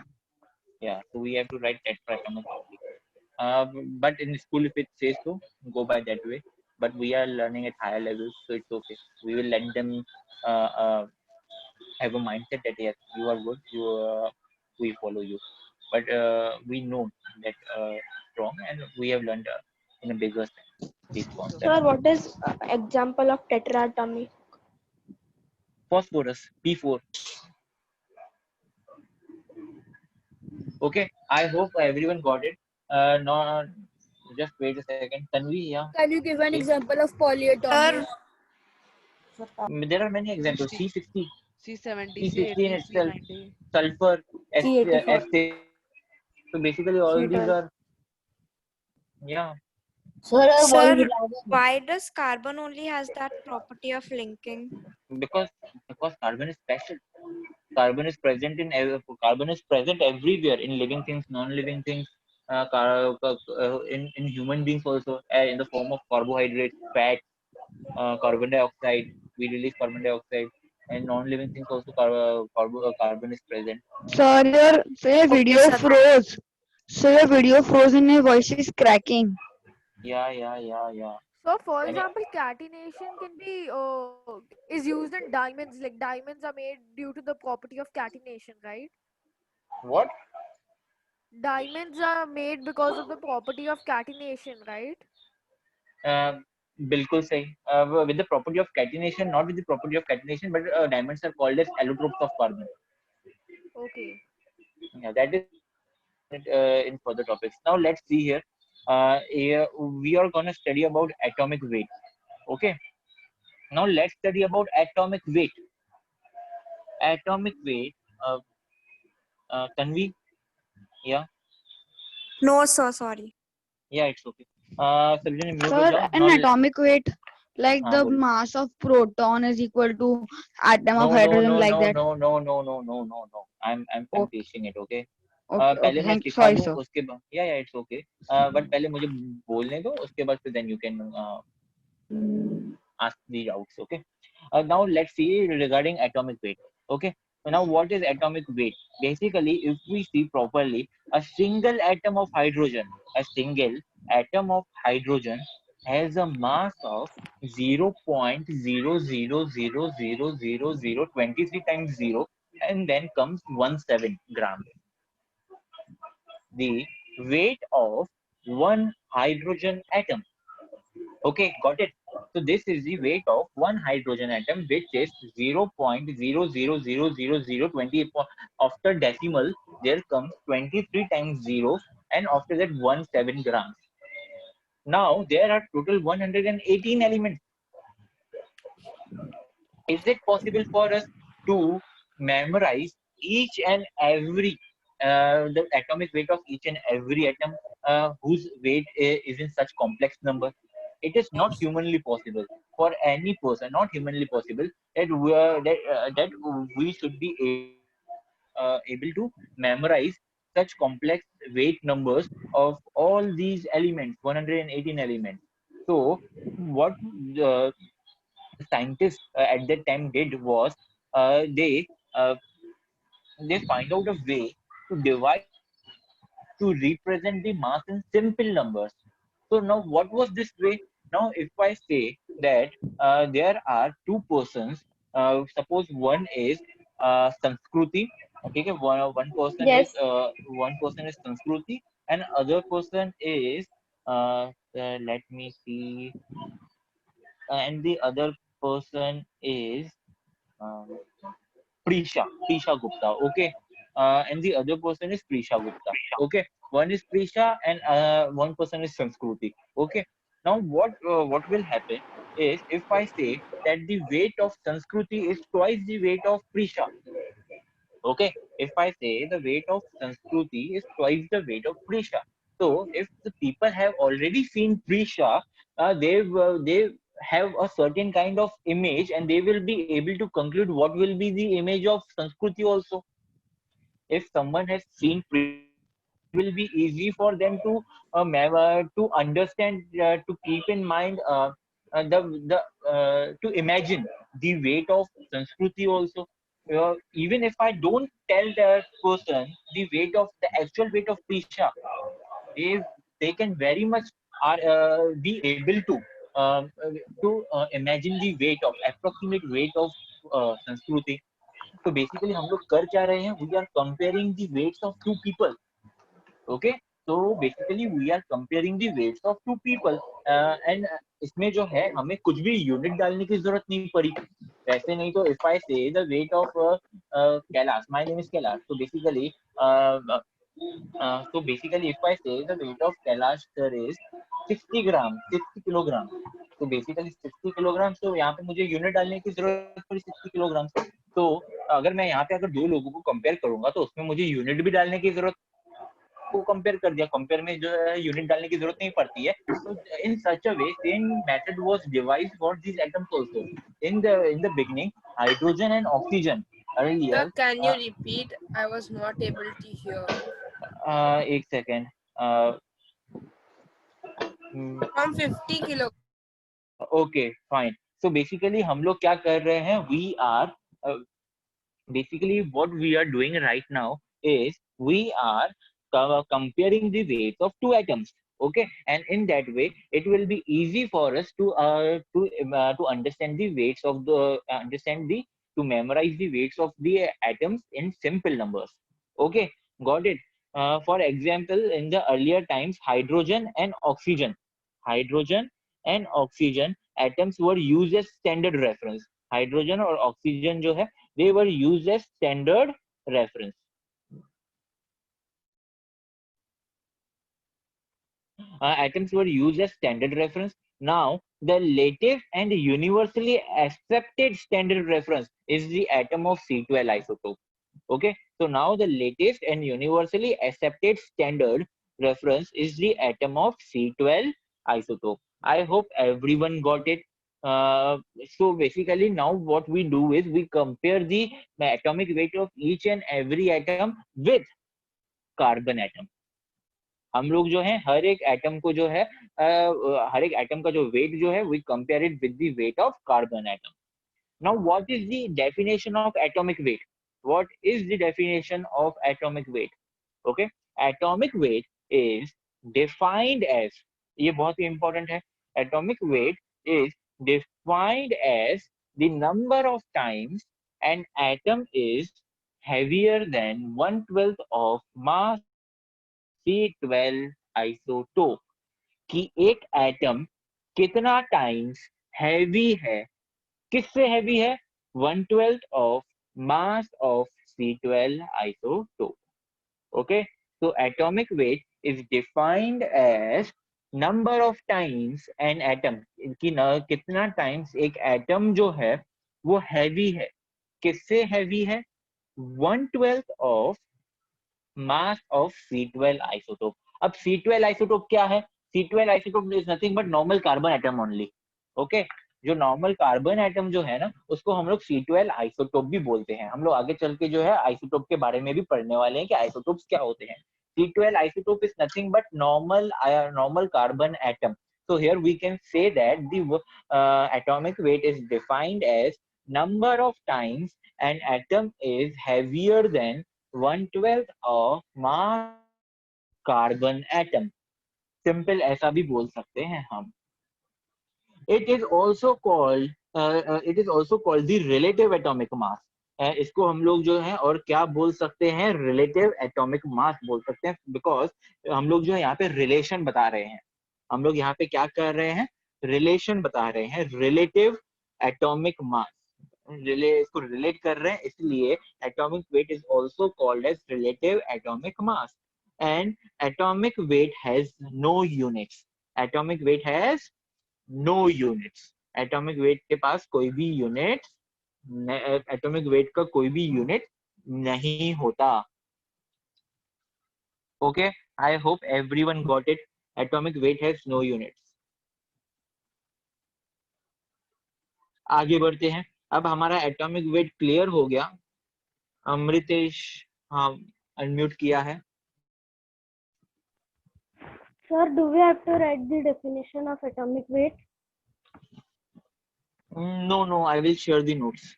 Yeah. So we have to write tetraatomic only. But in school, if it says so, go by that way. But we are learning at higher levels, so it's okay. We will let them have a mindset that yes, you are good, we follow you. But we know that wrong, and we have learned in a bigger sense these concepts. Sir, what is example of tetraatomic? Phosphorus, P4. Okay, I hope everyone got it. No, just wait a second. Tanvi, yeah. Can you give an please. example of polyatomic? There are many examples. C60, C60, C70, C60 in C80, itself, C90. sulfur, C84. S6. So basically, all these C12. are, yeah. Sir, why does carbon only has that property of linking? Because carbon is special. Carbon is present carbon is present everywhere in living things, non-living things, in human beings also, in the form of carbohydrates, fat, carbon dioxide. We release carbon dioxide, and non-living things also carbon is present. Sir, your video sir. froze. So your video froze and your voice is cracking. Yeah. So, for And example, catenation can be is used in diamonds. Like diamonds are made due to the property of catenation, right? what? Diamonds are made because of the property of catenation, right? बिल्कुल सही. With the property of catenation, not with the property of catenation, but diamonds are called as allotropes of carbon. Okay. Yeah, that is in further topics. Now let's see here. Here we are gonna study about atomic weight. Okay. Now let's study about atomic weight. Atomic weight. Tanvi. Yeah. No, sir, sorry. Yeah, it's okay. Sarjan, mute हो Sir, जाओ. an atomic weight, like हाँ, the बोलो. mass of proton is equal to atom of No. hydrogen, like that. No. I'm Okay, teaching it. Okay. okay. पहले मैं Thank you. सिखा Sorry, दूं, sir. उसके बाद या इट्स ओके. बट पहले मुझे बोलने दो, उसके बाद फिर then you can ask the doubts. Okay. Now let's see regarding atomic weight. Okay. So now what is atomic weight? Basically, if we see properly, a single atom of hydrogen has a mass of 0.00000023 times 0, and then comes 17 grams. The weight of one hydrogen atom. Okay, got it. So this is the weight of one hydrogen atom, which is 0.00000020. After decimal, there comes 23 times 0, and after that 17 grams. Now there are total 118 elements. Is it possible for us to memorize each and every the atomic weight of each and every atom whose weight is in such complex number? It is not humanly possible for any person, not humanly possible that we should be able to memorize such complex weight numbers of all these elements, 118 elements. So what the scientists at that time did was uh, they uh, they find out a way to divide to represent the mass in simple numbers. So now what was this way? Now if I say that there are two persons suppose one is Sanskruti. Okay, one person is Yes. Sanskruti, and other person is let me see, and the other person is um, Prisha Gupta. Okay, and the other person is Prisha Gupta. Okay, one is Prisha and one person is Sanskruti. Okay, now what will happen is if I say that the weight of Sanskruti is twice the weight of Prisha. Okay, if I say the weight of Sanskruti is twice the weight of Prisha, so if the people have already seen Prisha, they have a certain kind of image, and they will be able to conclude what will be the image of Sanskruti also. If someone has seen Prisha, it will be easy for them to understand, to keep in mind, the to imagine the weight of Sanskruti also. Even if I don't tell that person the weight of the actual weight of Prisha, they they can very much be able to imagine the weight of approximate weight of Sanskruti. तो basically हम लोग कर क्या रहे हैं, we are comparing the weights of two people. Okay, तो basically we are comparing the weights of two people, and इसमें जो है हमें कुछ भी यूनिट डालने की जरूरत नहीं पड़ी. वैसे नहीं तो इफ आई से the weight of Kailash, my name is Kailash, तो basically if I say the weight of Kailash sir is 60 gram, 60 kilogram, तो बेसिकली 60 किलोग्राम, तो यहाँ पे मुझे यूनिट डालने की जरूरत पड़ी 60 किलोग्राम. तो अगर मैं यहाँ पे अगर दो लोगों को कंपेयर करूंगा तो उसमें मुझे यूनिट भी डालने की जरूरत, को कंपेयर कर दिया, कंपेयर में जो है यूनिट डालने की जरूरत नहीं पड़ती है. तो in such a way same method was devised for these atoms also. In the beginning, hydrogen and oxygen earlier. Sir, can you repeat? I was not able to hear. एक सेकेंड. From 50 kilo. ओके फाइन. So basically हम लोग क्या कर रहे हैं, we are basically what we are doing right now is we are comparing the weights of two atoms. Okay, and in that way it will be easy for us to understand the weights of the to memorize the weights of the atoms in simple numbers. Okay, got it. For example, in the earlier times, hydrogen and oxygen atoms were used as standard reference. Hydrogen और oxygen जो है, they were used as standard reference. Atoms were used as standard reference. Now, the latest and universally accepted standard reference is the atom of C12 isotope. Okay, so now the latest and universally accepted standard reference is the atom of C12 isotope. I hope everyone got it. So basically now what we do is we compare the atomic weight of each and every atom with carbon atom. हम लोग जो है हर एक atom को जो है हर एक atom का जो वेट जो है we compare it with the weight of carbon atom. Now what is the definition of atomic weight? What is the definition of atomic weight? Okay, atomic weight is defined as, ये बहुत ही important है, atomic weight is defined as the number of times an atom is heavier than 1/12 of mass C12 isotope. कि एक atom कितना times heavy है, किससे heavy है, 1/12 of mass of C12 isotope. Okay, so atomic weight is defined as number of times an atom, कि कितना times एक atom जो है वो हैवी है, किससे हैवी है, 1/12 of mass of C12 isotope. अब C12 isotope क्या है, C12 isotope is nothing but normal carbon atom only. Okay, जो नॉर्मल कार्बन एटम जो है ना उसको हम लोग C12 आइसोटोप भी बोलते हैं. हम लोग आगे चल के जो है आइसोटोप के बारे में भी पढ़ने वाले हैं कि आइसोटोप्स क्या होते हैं. C12 isotope is nothing but normal carbon atom. So here we can say that the atomic weight is defined as number of times an atom is heavier than 1/12 of mass carbon atom. Simple ऐसा भी बोल सकते हैं हम. It is also called it is also called the relative atomic मास। इसको हम लोग जो है और क्या बोल सकते हैं, रिलेटिव एटॉमिक मास बोल सकते हैं, बिकॉज हम लोग जो है यहाँ पे रिलेशन बता रहे हैं। हम लोग यहाँ पे क्या कर रहे हैं, रिलेशन बता रहे हैं, रिलेटिव एटॉमिक मास, इसको रिलेट कर रहे हैं, इसलिए atomic weight is also called as relative atomic mass. And atomic weight has no units, atomic weight has no units, atomic weight के पास कोई भी यूनिट, एटॉमिक वेट का कोई भी यूनिट नहीं होता। Okay, I hope everyone got it, atomic weight has no units. आगे बढ़ते हैं, अब हमारा एटॉमिक वेट क्लियर हो गया। अमृतेश, हाँ अनम्यूट किया है। Sir, do we have to write the definition of atomic weight? No, no, I will share the notes.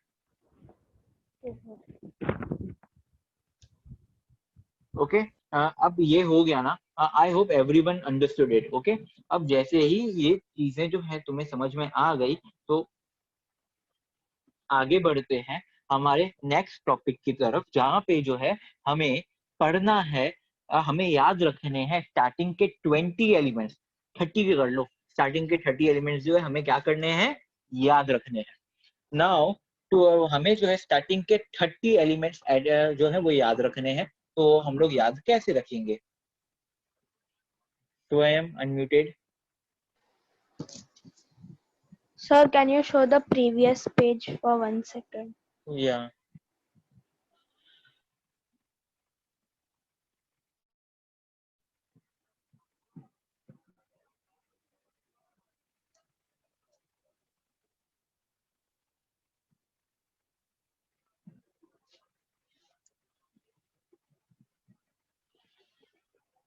Yes, sir. Okay, अब ये हो गया ना, आई hope everyone understood it. Okay, अब जैसे ही ये चीजें जो है तुम्हें समझ में आ गई, तो आगे बढ़ते हैं हमारे नेक्स्ट टॉपिक की तरफ, जहाँ पे जो है हमें पढ़ना है, हमें याद रखने हैं स्टार्टिंग के 20 एलिमेंट्स, 30 के कर लो, स्टार्टिंग के 30 एलिमेंट्स जो है हमें क्या करने हैं, याद रखने हैं। नाउ तो हमें जो है स्टार्टिंग के 30 एलिमेंट्स जो है वो याद रखने हैं, तो हम लोग याद कैसे रखेंगे? तो I am unmuted. Sir, can you show the previous page for 1 second? या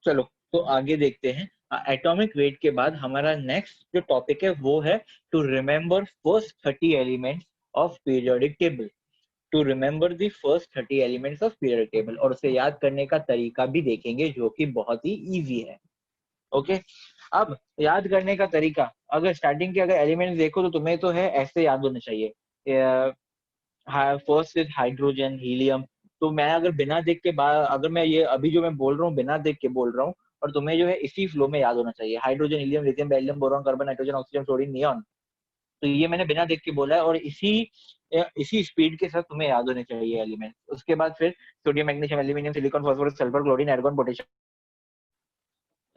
चलो तो आगे देखते हैं। एटॉमिक वेट के बाद हमारा नेक्स्ट जो टॉपिक है वो है to remember first 30 elements of periodic table, to remember the first 30 elements of periodic table, और उसे याद करने का तरीका भी देखेंगे जो कि बहुत ही इजी है। ओके, अब याद करने का तरीका, अगर स्टार्टिंग के अगर एलिमेंट्स देखो तो तुम्हें तो है ऐसे याद होने चाहिए, फर्स्ट इज हाइड्रोजन, हीलियम। तो मैं अगर बिना देख के अगर मैं ये अभी जो मैं बोल रहा हूँ बिना देख के बोल रहा हूँ, और तुम्हें जो है इसी फ्लो में याद होना चाहिए, hydrogen, helium, lithium, beryllium, boron, carbon, nitrogen, oxygen, fluorine, neon. तो ये मैंने बिना देख के बोला है, और इसी स्पीड के साथ तुम्हें याद होने चाहिए एलिमेंट। उसके बाद फिर sodium, magnesium, aluminium, silicon, phosphorus, sulphur, chlorine, argon, potassium.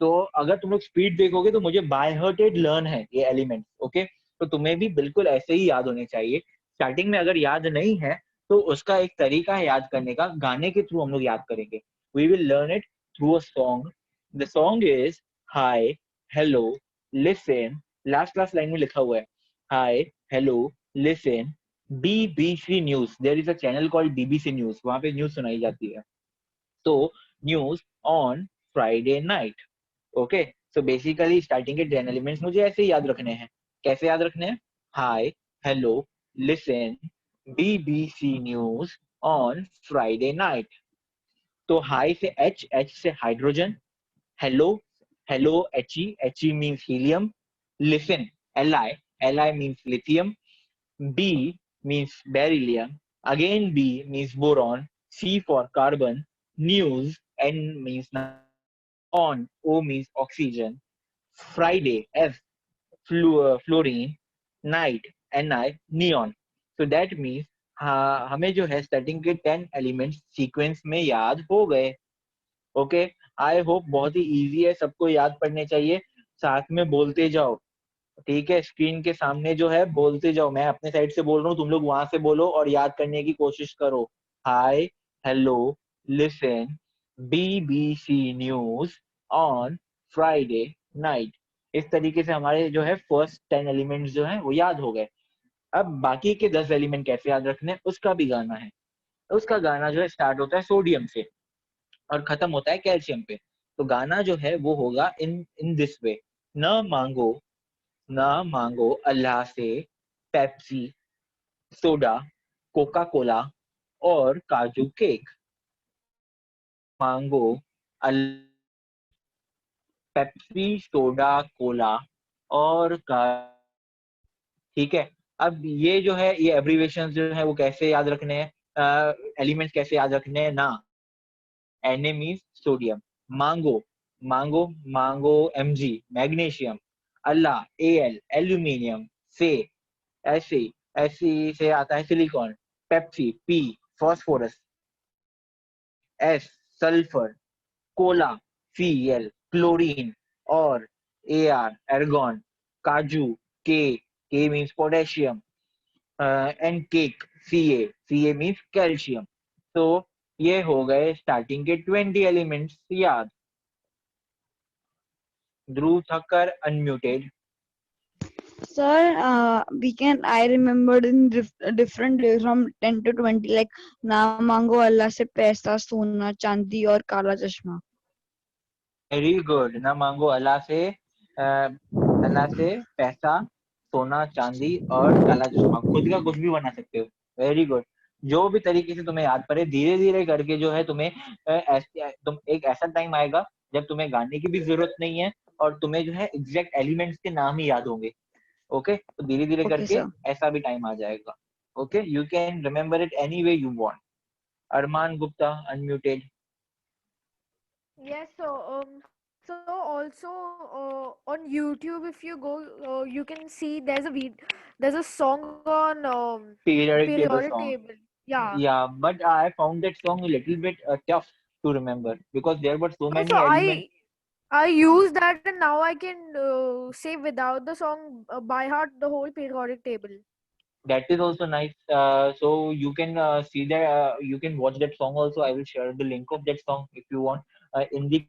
तो अगर तुम लोग स्पीड देखोगे तो मुझे बाय हार्टेड लर्न है ये एलिमेंट। ओके, तो तुम्हें भी बिल्कुल ऐसे ही याद होने चाहिए। स्टार्टिंग में अगर याद नहीं है तो उसका एक तरीका है याद करने का, गाने के थ्रू हम लोग याद करेंगे। We will learn it through a song. The song is hi hello listen, last line में लिखा हुआ है hi hello listen BBC news, there is a channel called BBC news, वहां पे न्यूज सुनाई जाती है। तो news on Friday night. Okay, so basically starting के 10 एलिमेंट्स मुझे ऐसे ही याद रखने हैं। कैसे याद रखने हैं? हाय hello listen BBC news on Friday night. तो हाई से एच से hydrogen, hello hello He means helium, listen Li means lithium, B means beryllium, again B means boron, C for carbon, news, N means on, O means oxygen, Friday, F fluorine, night, Ni, neon. So that means हमें जो है starting के 10 elements sequence में याद हो गए। Okay, I hope बहुत ही easy है, सबको याद पड़ने चाहिए। साथ में बोलते जाओ, ठीक है, स्क्रीन के सामने जो है बोलते जाओ, मैं अपने साइड से बोल रहा हूँ, तुम लोग वहां से बोलो और याद करने की कोशिश करो। हाय hello listen BBC news on Friday night. इस तरीके से हमारे जो है फर्स्ट 10 एलिमेंट्स जो है वो याद हो गए। अब बाकी के 10 एलिमेंट कैसे याद रखने हैं उसका भी गाना है। उसका गाना जो है स्टार्ट होता है सोडियम से और खत्म होता है कैल्शियम पे। तो गाना जो है वो होगा इन दिस वे, न मांगो अल्लाह से पेप्सी, सोडा, कोका कोला और काजू केक। मांगो पेप्सी, सोडा, कोला और ठीक है, अब ये जो है ये एब्रीवेशन जो है वो कैसे याद रखने हैं, एलिमेंट्स कैसे याद रखने हैं ना. Na means sodium. Mango, mango Mg, magnesium. Allah, Al, aluminium. Fe से आता है silicon. Pepsi, P, phosphorus. S, sulfur. Cola, Cl, chlorine. और Ar, argon. Kaju, K means potassium. And cake, Ca means calcium. So ये हो गए starting के 20 elements याद. ध्रुव थक्कर unmuted. Sir, I remembered in different days from 10 to 20, like ना मांगो अल्लाह से पैसा सोना चांदी और काला चश्मा. Very good. ना मांगो अल्लाह से पैसा सोना चांदी और काला चश्मा. खुद का कुछ भी बना सकते हो. Very good. जो भी तरीके से तुम्हें याद पड़े धीरे धीरे करके जो है तुम्हें तुम एक ऐसा टाइम आएगा जब तुम्हें गाने की भी जरूरत नहीं है और तुम्हें जो है एग्जैक्ट एलिमेंट्स के नाम ही याद होंगे. ओके तो धीरे धीरे Okay, करके sir. ऐसा भी टाइम आ जाएगा. Okay you can remember it any way you want. Arman Gupta unmuted. Yes, so also on YouTube, if you go, you can see there's a song on Periodic table periodic song. table. Yeah. Yeah, but I found that song a little bit tough to remember because there were so No, many so elements. I use that, and now I can say without the song by heart the whole periodic table. That is also nice. So you can see that you can watch that song also. I will share the link of that song if you want in the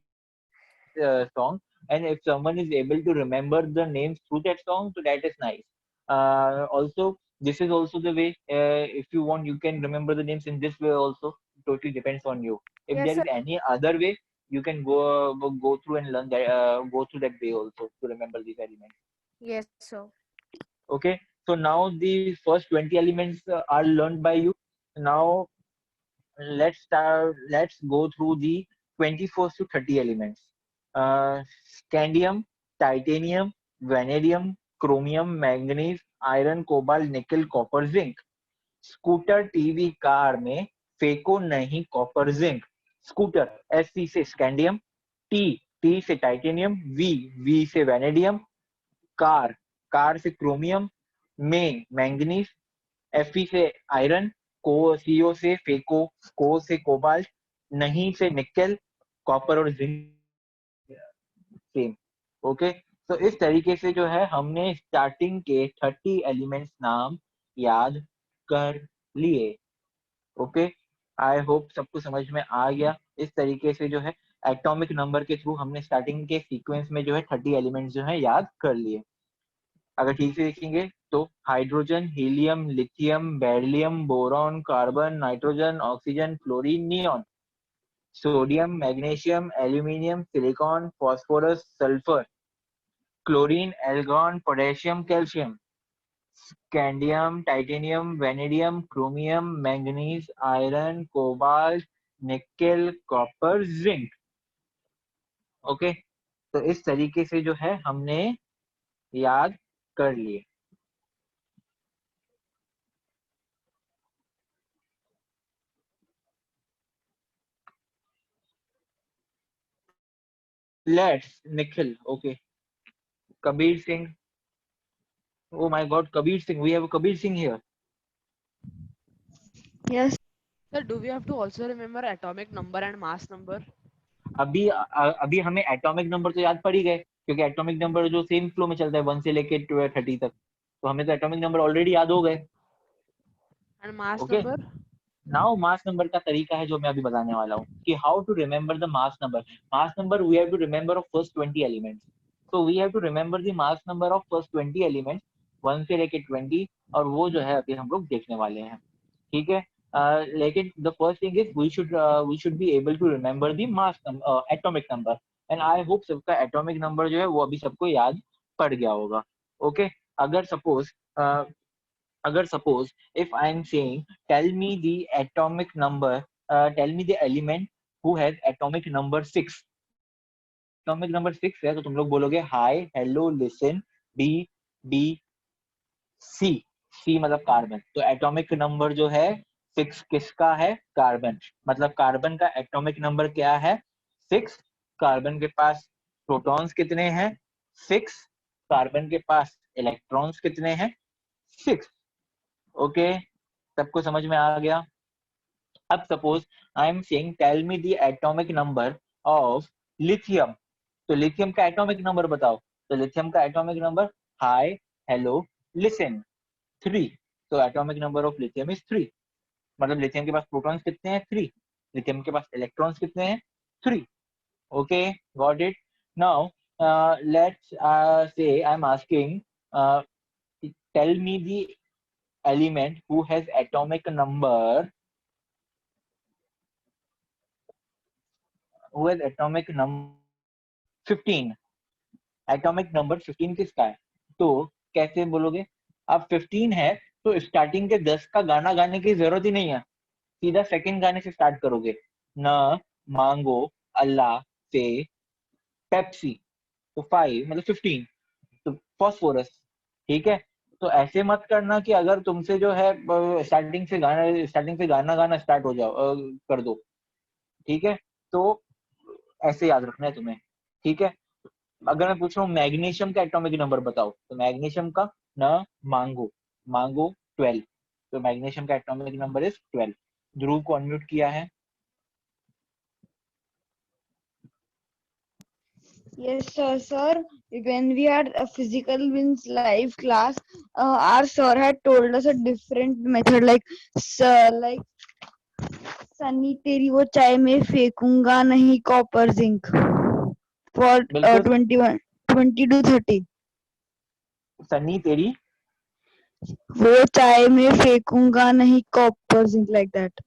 song. And if someone is able to remember the names through that song, so that is nice. Also, this is also the way. If you want, you can remember the names in this way also. Totally depends on you. If Yes, there sir. is any other way, you can go through and learn that. Go through that way also to remember these elements. Yes, sir. Okay. So now the first 20 elements are learned by you. Now let's go through the 24 to 30 elements. Scandium, titanium, vanadium, chromium, manganese, iron, cobalt, nickel, copper, zinc. Scooter TV car में phaco नहीं copper zinc. Scooter S से scandium, T से titanium, we से vanadium. Car से chromium, में manganese, F से iron, CO से phaco, को से कोबाल्ट, नहीं से निकेल, कॉपर और जिंक सेम. ओके तो इस तरीके से जो है हमने स्टार्टिंग के 30 एलिमेंट्स नाम याद कर लिए. ओके आई होप सबको समझ में आ गया. इस तरीके से जो है एटॉमिक नंबर के थ्रू हमने स्टार्टिंग के सीक्वेंस में जो है 30 एलिमेंट्स जो है याद कर लिए. अगर ठीक से देखेंगे तो hydrogen, helium, lithium, beryllium, boron, carbon, nitrogen, oxygen, fluorine, neon. Sodium, magnesium, aluminium, silicon, phosphorus, sulphur, chlorine, argon, potassium, calcium. Scandium, titanium, vanadium, chromium, manganese, iron, cobalt, nickel, copper, zinc. Okay तो इस तरीके से जो है हमने याद कर लिए. Let's Nikhil. Okay. Kabir Singh. Oh my God, Kabir Singh. We have a Kabir Singh here. Yes. Sir, do we have to also remember atomic number and mass number? अभी हमें एटॉमिक नंबर तो याद पड़ ही गए क्योंकि atomic number जो same flow में चलता है 1 से लेके 30 तक. तो हमें तो एटॉमिक नंबर ऑलरेडी याद हो गए. And mass Okay. number? Now mass number का तरीका है जो मैं अभी बताने वाला हूँ कि how to remember the mass number. Mass number we have to remember of first 20 elements. So we have to remember the mass number of first 20 elements 1 से लेके 20 और वो जो है अभी हम लोग देखने वाले हैं. ठीक है. लेकिन the first thing is we should be able to remember the mass atomic number. And I hope सबका एटॉमिक नंबर जो है वो अभी सबको याद पड़ गया होगा. ओके अगर suppose if I am saying tell me the atomic number, tell me the element who has atomic number 6. atomic number 6 है तो तुम लोग बोलोगे hi, hello, listen, B, B, C. C मतलब कार्बन, तो एटॉमिक नंबर जो है 6 किसका है? कार्बन। मतलब कार्बन का एटॉमिक नंबर क्या है? 6। कार्बन के पास प्रोटॉन्स कितने हैं? 6। कार्बन के पास इलेक्ट्रॉन्स कितने हैं? 6। ओके, सबको समझ में आ गया? अब suppose I am saying tell me the atomic number of lithium, तो लिथियम का एटॉमिक नंबर बताओ। तो लिथियम का atomic number, hi hello listen, 3। तो atomic number of lithium is 3। मतलब लिथियम के पास प्रोटॉन्स कितने हैं? 3। लिथियम के पास इलेक्ट्रॉन्स कितने हैं? 3। Okay, got it. Now let's say I am asking tell me the element who has atomic number, who has atomic number 15। Atomic number 15 किसका है? तो कैसे बोलोगे? अब 15 है तो स्टार्टिंग के 10 का गाना गाने की जरूरत ही नहीं है, सीधा सेकंड गाने से स्टार्ट करोगे। न मांगो अल्लाह से पेप्सी, तो 5 मतलब 15, तो फॉस्फोरस। ठीक है, तो ऐसे मत करना कि अगर तुमसे जो है स्टार्टिंग से गाना गाना स्टार्ट हो जाओ कर दो। ठीक है, तो ऐसे याद रखना है तुम्हें। ठीक है, अगर मैं पूछ रहा हूँ मैग्नीशियम का एटॉमिक नंबर बताओ, तो मैग्नीशियम का न मांगो, मांगो 12, तो मैग्नीशियम का एटॉमिक नंबर इज 12। ध्रुव को अनम्यूट किया है। Yes, sir. When we had a physical means live class, our sir had told us a different method, like Sunny तेरी वो चाय में फेंकूंगा नहीं कॉपर जिंक फॉर बिल्कुल 20 to 30। सनी तेरी वो चाय में फेंकूंगा नहीं कॉपर जिंक, लाइक दैट।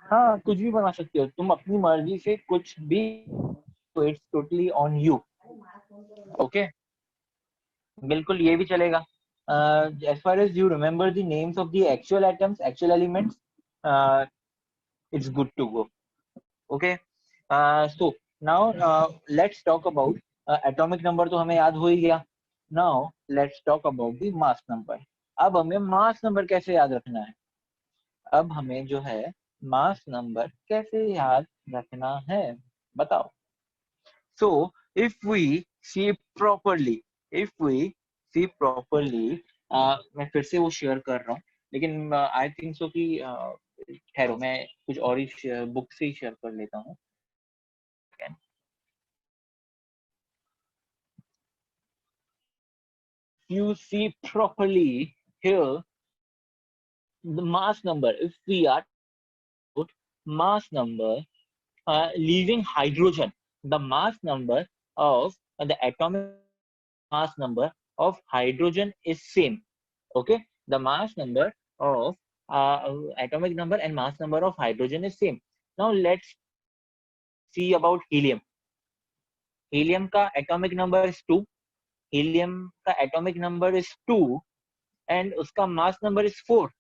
हाँ, कुछ भी बना सकते हो तुम अपनी मर्जी से, कुछ भी, तो it's totally on you. Okay, बिल्कुल ये भी चलेगा। as far as you remember the names of the actual atoms, actual elements, it's good to go. Okay, so now let's talk about atomic number, तो हमें याद हो ही गया। Now let's talk about the mass number। अब हमें mass number कैसे याद रखना है? अब हमें जो है मास नंबर कैसे याद रखना है बताओ। So if we see properly, if we see properly, मैं फिर से वो शेयर कर रहा हूँ, लेकिन आई थिंक सो कि ठहरो मैं कुछ और ही बुक से ही शेयर कर लेता हूँ। You see properly here the mass number. If we are mass number leaving hydrogen, the mass number of the atomic mass number of hydrogen is same. Okay, the mass number of atomic number and mass number of hydrogen is same. Now let's see about helium. Helium का atomic number is 2, helium का atomic number is 2 and उसका mass number is 4.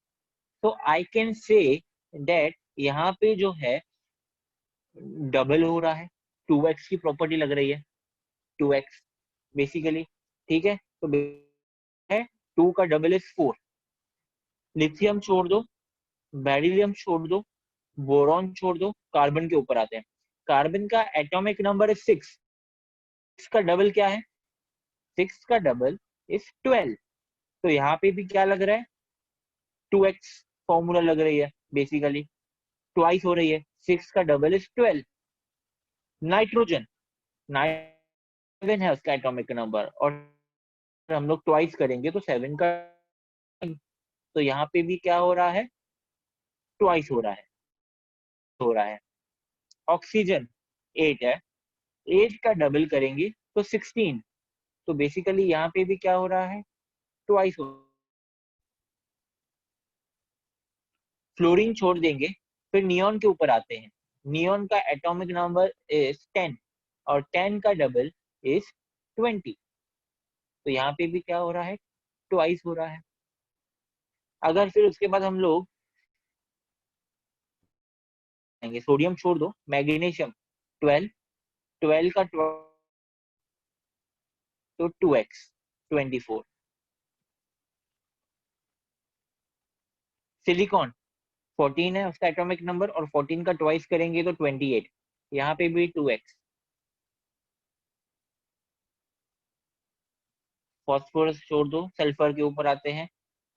So I can say that यहाँ पे जो है double हो रहा है, 2x की प्रॉपर्टी लग रही है, 2x बेसिकली। ठीक है, तो है 2 का डबल इज 4। लिथियम छोड़ दो, बेरिलियम छोड़ दो, बोरॉन छोड़ दो, कार्बन के ऊपर आते हैं। कार्बन का एटॉमिक नंबर इज 6, 6 का डबल क्या है? 6 का डबल इज 12, तो यहाँ पे भी क्या लग रहा है? 2x फॉर्मूला लग रही है, बेसिकली ट्वाइस हो रही है। 6 का डबल इज 12। नाइट्रोजन 7 है उसका एटॉमिक नंबर, और हम लोग ट्वाइस करेंगे तो 7 का, तो यहाँ पे भी क्या हो रहा है? ट्वाइस हो रहा है। ऑक्सीजन 8 है, 8 का डबल करेंगे तो 16, तो बेसिकली यहाँ पे भी क्या हो रहा है? ट्वाइस हो। फ्लोरीन छोड़ देंगे, फिर नियॉन के ऊपर आते हैं। नियॉन का एटॉमिक नंबर इज 10 और 10 का डबल इज 20, तो यहाँ पे भी क्या हो रहा है? ट्वाइस हो रहा है। अगर फिर उसके बाद हम लोग सोडियम छोड़ दो, मैग्नीशियम 12, 12 का 12 तो 2x 24, सिलिकॉन 14 है उसका एटॉमिक नंबर, और 14 का ट्वाइस करेंगे तो 28, यहाँ पे भी 2x। फॉस्फोरस छोड़ दो, सल्फर के ऊपर आते हैं।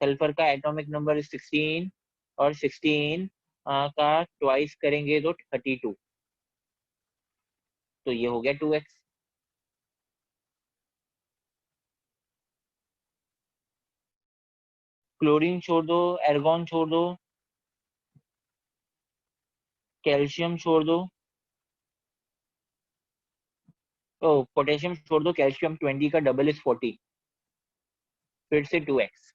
सल्फर का एटॉमिक नंबर 16, और 16 का ट्वाइस करेंगे तो 32, तो ये हो गया 2x। क्लोरीन छोड़ दो, एर्गॉन छोड़ दो, कैल्शियम छोड़ दो, ओ पोटेशियम छोड़ दो, कैल्शियम 20 का डबल इज 40, फिर से 2x।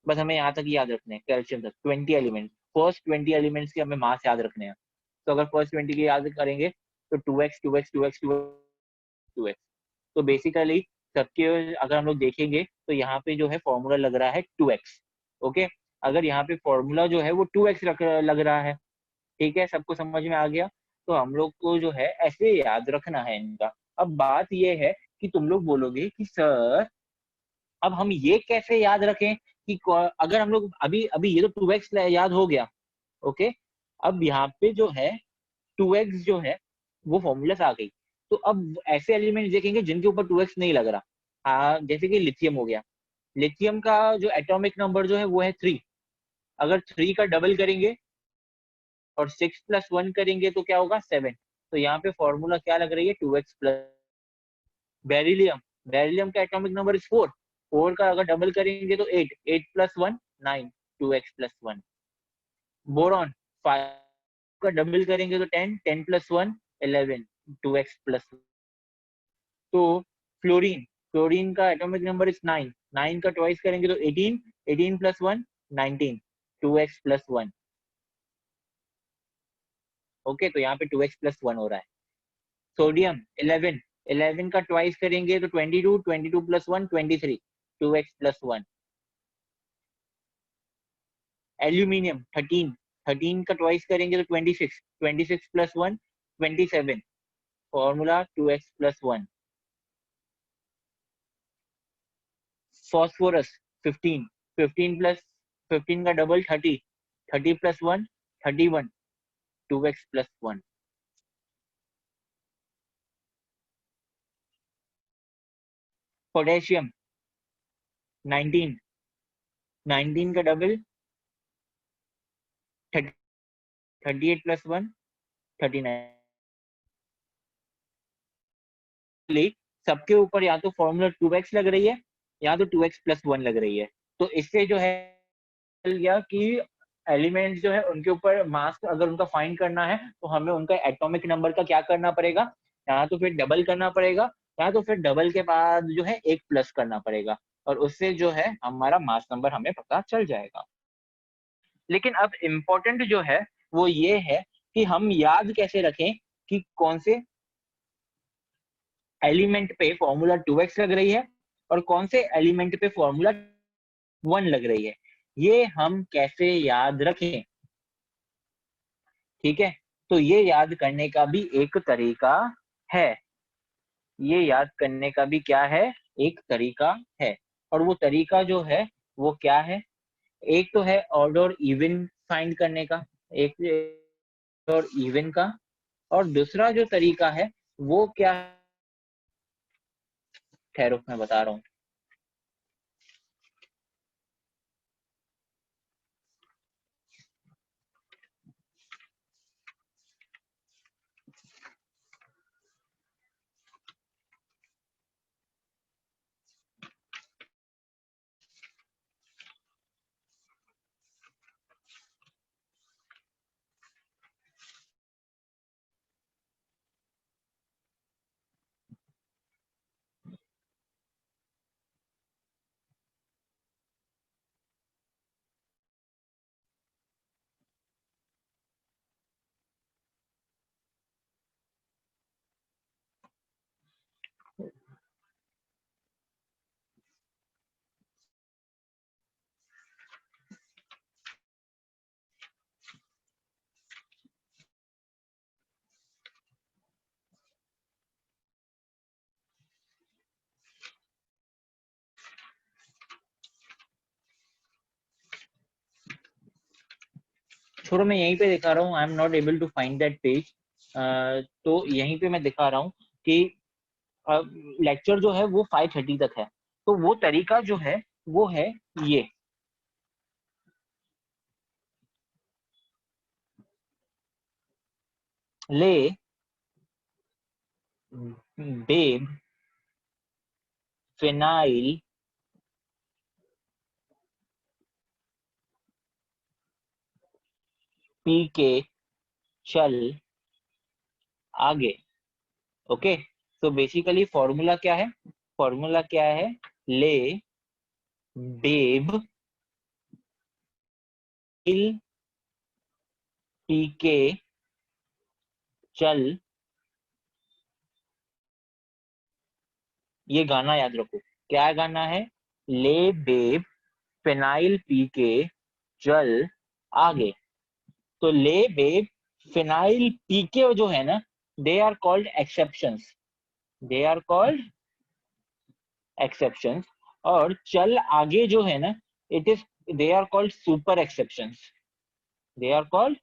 बस हमें यहाँ तक याद रखने हैं, कैल्शियम तक 20 एलिमेंट, फर्स्ट 20 एलिमेंट्स के हमें मास याद रखने हैं। तो अगर फर्स्ट 20 के याद करेंगे तो 2x 2x 2x 2x। तो बेसिकली सबके अगर हम लोग देखेंगे तो यहाँ पे जो है फॉर्मूला लग रहा है 2x। ओके, अगर यहाँ पे फॉर्मूला जो है वो 2x लग रहा है, ठीक है, सबको समझ में आ गया। तो हम लोग को जो है ऐसे याद रखना है इनका। अब बात ये है कि तुम लोग बोलोगे कि सर अब हम ये कैसे याद रखें कि अगर हम लोग अभी अभी ये तो 2x याद हो गया, ओके, अब यहाँ पे जो है 2x जो है वो फॉर्मूला से आ गई। तो अब ऐसे एलिमेंट देखेंगे जिनके ऊपर 2x नहीं लग रहा, हाँ, जैसे कि लिथियम हो गया। लिथियम का जो एटॉमिक नंबर जो है वो है 3, अगर 3 का डबल करेंगे और 6 + 1 करेंगे तो क्या होगा 7। तो यहाँ पे फॉर्मूला क्या लग रही है 2x प्लस। बेरिलियम, बेरिलियम का एटॉमिक नंबर इज 4, 4 का अगर डबल करेंगे तो 8, 8 + 1 9, 2x + 1। बोरॉन 5 का डबल करेंगे तो 10, 10 + 1 11, 2x + 1। तो फ्लोरीन, फ्लोरीन का एटॉमिक नंबर इज 9, 9 का ट्वाइस करेंगे तो 18, 18 + 1 19, 2x + 1। ओके, तो यहाँ पे 2x + 1 हो रहा है। सोडियम 11, 11 का ट्वाइस करेंगे तो 22, 22 + 1 23, 2x + 1। एल्यूमिनियम 13, 13 का ट्वाइस करेंगे तो 26, 26 + 1 27, फॉर्मूला 2x + 1। फॉस्फोरस 15, 15 का डबल 30, 30 + 1 31, 2x + 1। पोटेशियम 19, 19 का डबल 38 + 1 39। सबके ऊपर या तो फॉर्मूला 2x लग रही है या तो 2x + 1 लग रही है। तो इससे जो है गया कि एलिमेंट्स जो है उनके ऊपर मास अगर उनका फाइंड करना है तो हमें उनका एटॉमिक नंबर का क्या करना पड़ेगा, या तो फिर डबल करना पड़ेगा या तो फिर डबल के बाद जो है एक प्लस करना पड़ेगा, और उससे जो है हमारा मास नंबर हमें पता चल जाएगा। लेकिन अब इम्पोर्टेंट जो है वो ये है कि हम याद कैसे रखें कि कौन से एलिमेंट पे फॉर्मूला 2x लग रही है और कौन से एलिमेंट पे फॉर्मूला 1 लग रही है, ये हम कैसे याद रखें। ठीक है, तो ये याद करने का भी एक तरीका है, ये याद करने का भी क्या है, एक तरीका है। और वो तरीका जो है वो क्या है, एक तो है ऑड और इवन फाइंड करने का, एक और इवन का, और दूसरा जो तरीका है वो क्या, ठहरो मैं बता रहा हूँ। छोड़ो, मैं यहीं पे दिखा रहा हूँ, I am not able to find that page. तो यहीं पे मैं दिखा रहा हूँ कि लेक्चर जो है वो 5:30 तक है। तो वो तरीका जो है वो है ये, ले बेब फिनाइल पी के चल आगे। ओके, तो बेसिकली फॉर्मूला क्या है? फॉर्मूला क्या है? ले बेब पी के चल, ये गाना याद रखो। क्या गाना है? ले बेब फिनाइल पी के चल आगे। तो ले बेब फिनाइल पी के जो है ना, they are called exceptions, they are called exceptions. और चल आगे जो है ना, it is, they are called super exceptions, they are called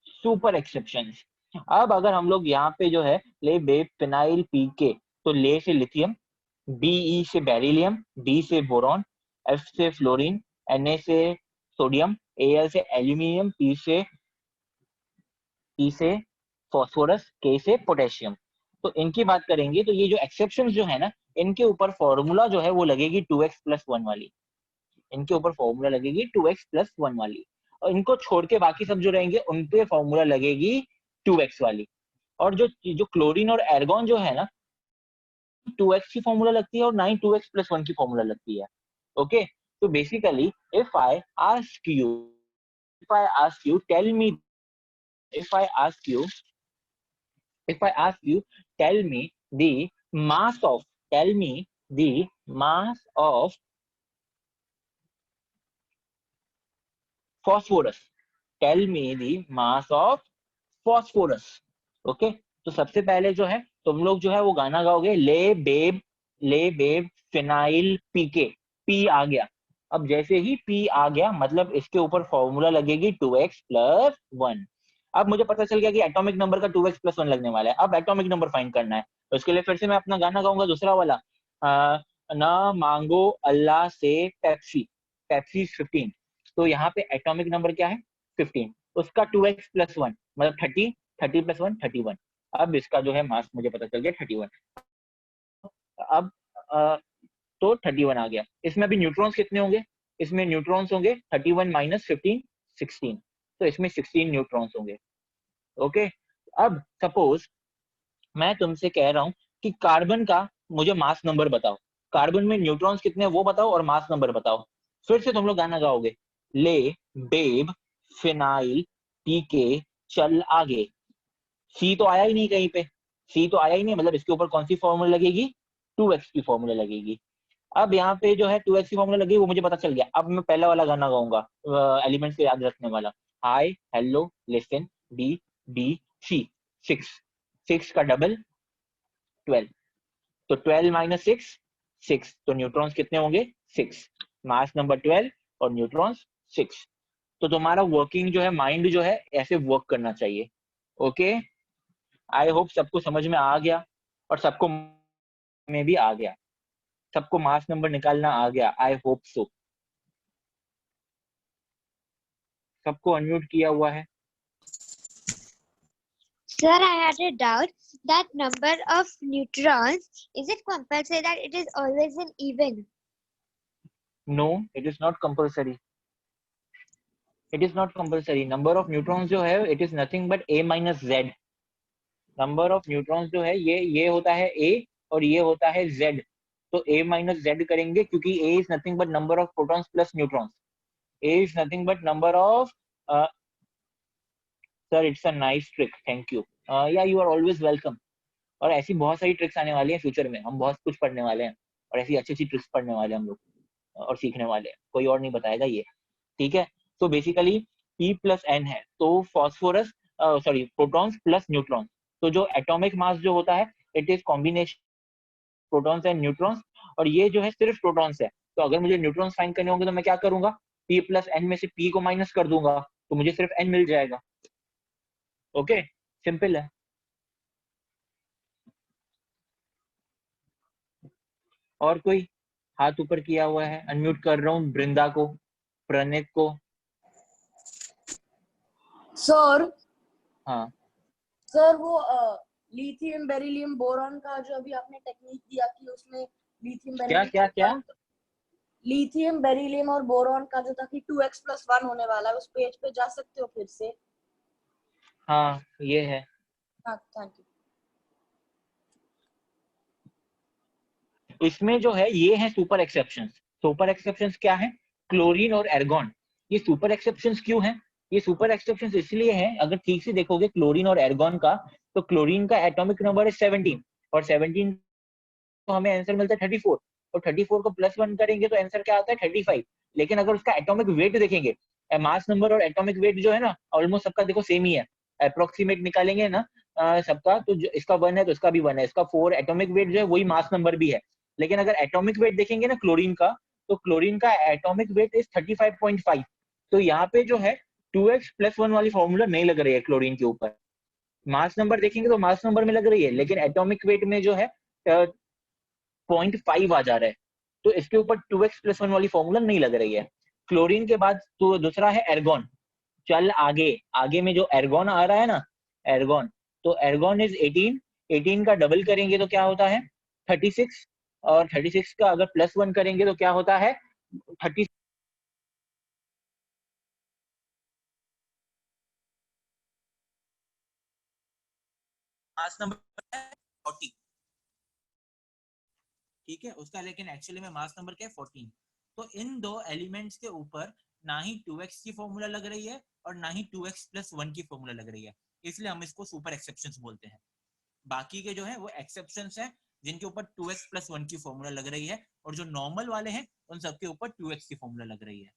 super exceptions. अब अगर हम लोग यहाँ पे जो है ले बेब फिनाइल पी के, तो ले से लिथियम, बी से बेरिलियम, डी से बोरॉन, एफ से फ्लोरीन, Na से सोडियम, Al से एल्यूमिनियम, P से फॉस्फोरस, K से पोटेशियम। तो इनकी बात करेंगे तो ये जो एक्सेप्शंस जो है ना, इनके ऊपर फॉर्मूला जो है वो लगेगी 2x + 1 वाली, इनके ऊपर फॉर्मूला लगेगी 2x + 1 वाली। और इनको छोड़ के बाकी सब जो रहेंगे उन पे फॉर्मूला लगेगी 2x वाली। और जो जो क्लोरीन और एर्गॉन जो है ना, 2x की फॉर्मूला लगती है और ना ही 2x + 1 की फॉर्मूला लगती है। ओके, तो basically if I ask you, tell me, if I ask you, tell me the mass of, tell me the mass of phosphorus, tell me the mass of phosphorus। Okay, तो सबसे पहले जो है तुम लोग जो है वो गाना गाओगे, ले बेब फिनाइल पी के, पी आ गया। अब जैसे ही पी आ गया मतलब इसके ऊपर फॉर्मूला लगेगी 2x + 1। अब मुझे पता चल गया कि एटॉमिक नंबर का 2x + 1 लगने वाला है। अब एटॉमिक नंबर फाइंड करना है, तो उसके लिए फिर से मैं अपना गाना गाऊंगा दूसरा वाला, ना मांगो अल्लाह से पेप्सी, पेप्सी 15। तो यहाँ पे एटॉमिक नंबर क्या है? 15, उसका 2x + 1 मतलब 30, 30 + 1 31। अब इसका जो है मास मुझे पता चल गया 31। अब तो 31 आ गया। इसमें अभी न्यूट्रॉन्स कितने होंगे? इसमें न्यूट्रॉन्स होंगे 31 - 15 16, तो इसमें 16 न्यूट्रॉन्स होंगे। ओके, अब सपोज मैं तुमसे कह रहा हूं कि कार्बन का मुझे मास नंबर बताओ, कार्बन में न्यूट्रॉन्स कितने हैं वो बताओ और मास नंबर बताओ। फिर से तुम लोग गाना गाओगे, ले बेब फिनाइल पी के चल आगे। सी तो आया ही नहीं कहीं पे, सी तो आया ही नहीं, मतलब इसके ऊपर कौन सी फॉर्मूला लगेगी? 2x की फॉर्मूला लगेगी। अब यहाँ पे जो है 2x की फॉर्मूला लगी वो मुझे पता चल गया। अब मैं पहला वाला गाना गाऊंगा, एलिमेंट्स को याद रखने वाला, hi hello listen D D C, 6, 6 का डबल 12, तो 12 - 6 6, तो न्यूट्रॉन्स कितने होंगे? 6, मास नंबर 12 और न्यूट्रॉन्स 6। तो तुम्हारा वर्किंग जो है, माइंड जो है ऐसे वर्क करना चाहिए। ओके, आई होप सबको समझ में आ गया और सबको में भी आ गया, सबको मास नंबर निकालना आ गया, आई होप सो। सबको अनम्यूट किया हुआ है? Sir, I had a doubt that number of neutrons, is it compulsory that it is always an even? No, it is not compulsory. It is not compulsory. Number of neutrons जो है, it is nothing but a minus z. Number of neutrons जो है ये होता है a और ये होता है z, तो a minus z करेंगे क्योंकि a is nothing but number of protons plus neutrons. A is nothing but number of sir, it's a nice trick, thank you. Yeah, you are always welcome. और ऐसी बहुत सारी tricks आने वाली है future में, हम बहुत कुछ पढ़ने वाले हैं और ऐसी अच्छी अच्छी ट्रिक्स पढ़ने वाले हैं हम लोग और सीखने वाले हैं, कोई और नहीं बताएगा ये, ठीक है। तो बेसिकली P + N है, तो phosphorus sorry protons plus neutrons, तो जो एटॉमिक मास जो होता है it is combination protons and neutrons, और ये जो है सिर्फ प्रोटॉन्स है। तो अगर मुझे न्यूट्रॉन्स फाइंड करने होंगे तो मैं क्या करूंगा? P + N में से P को माइनस कर दूंगा, तो मुझे सिर्फ n मिल जाएगा। ओके, सिंपल है। और कोई हाथ ऊपर किया हुआ है? अनम्यूट कर रहा हूँ बृंदा को, प्रणित को। सर हाँ सर वो लिथियम बेरिलियम बोरॉन का जो अभी आपने टेक्निक दिया कि उसमें लिथियम क्या क्या क्या? लिथियम बेरिलियम और बोरॉन का जो था कि 2x+1 होने वाला है, उस पेज पे जा सकते हो फिर से? हाँ ये है। हाँ थैंक यू। इसमें जो है ये है सुपर एक्सेप्शंस। सुपर एक्सेप्शंस क्या है? क्लोरीन और एर्गॉन। ये सुपर एक्सेप्शंस क्यों है? ये सुपर एक्सेप्शंस इसलिए है, अगर ठीक से देखोगे क्लोरीन और एर्गॉन का, तो क्लोरीन का एटॉमिक नंबर है 17 और 17 तो हमें आंसर मिलता है 34 और 34 को +1 करेंगे तो आंसर क्या आता है 35। लेकिन अगर उसका एटॉमिक वेट देखेंगे, मास नंबर और एटॉमिक वेट जो है ना ऑलमोस्ट सबका देखो सेम ही है, अप्रोक्सीमेट निकालेंगे ना सबका, तो इसका 1 है तो इसका भी 1 है, इसका 4 एटॉमिक वेट जो है वही मास नंबर भी है। लेकिन अगर एटॉमिक वेट देखेंगे ना क्लोरीन का, तो क्लोरीन का एटॉमिक वेट इज 35.5। तो यहाँ पे जो है 2x+1 वाली फॉर्मूला नहीं लग रही है क्लोरीन के ऊपर। मास नंबर देखेंगे तो मास नंबर में लग रही है, लेकिन एटॉमिक वेट में जो है 0.5 आ जा रहा है, तो इसके ऊपर 2x+1 वाली फॉर्मूला नहीं लग रही है। क्लोरीन के बाद तो दूसरा है एर्गॉन। चल आगे, आगे में जो एर्गॉन आ रहा है ना, एर्गॉन, तो एर्गॉन इज 18, 18 का डबल करेंगे तो क्या होता है 36, और 36 का अगर +1 करेंगे तो क्या होता है 30। मास नंबर 40, ठीक है उसका, लेकिन एक्चुअली में मास नंबर क्या है 14। तो इन दो एलिमेंट्स के ऊपर ना ही 2x की फॉर्मूला लग रही है और ना ही 2x+1 की फॉर्मूला लग रही है, इसलिए हम इसको सुपर एक्सेप्शंस बोलते हैं। बाकी के जो है वो एक्सेप्शंस है जिनके ऊपर 2x+1 की फॉर्मूला लग रही है, और जो नॉर्मल वाले हैं उन सबके ऊपर 2x की फॉर्मूला लग रही है।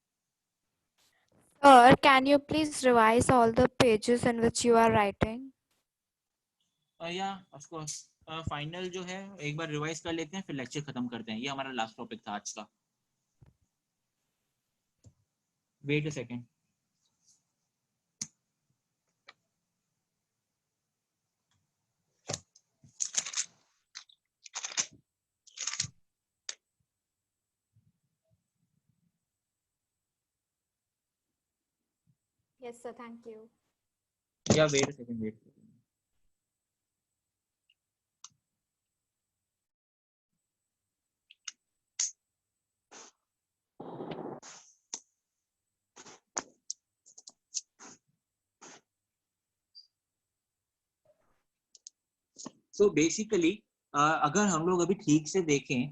Sir, can you please revise all the pages in which you are writing? या उसको फाइनल जो है एक बार रिवाइज कर लेते हैं, फिर लेक्चर खत्म करते हैं। ये हमारा लास्ट टॉपिक था आज का। Wait a second. Yes, sir. Thank you. या wait a second, wait. So basically अगर हम लोग अभी ठीक से देखें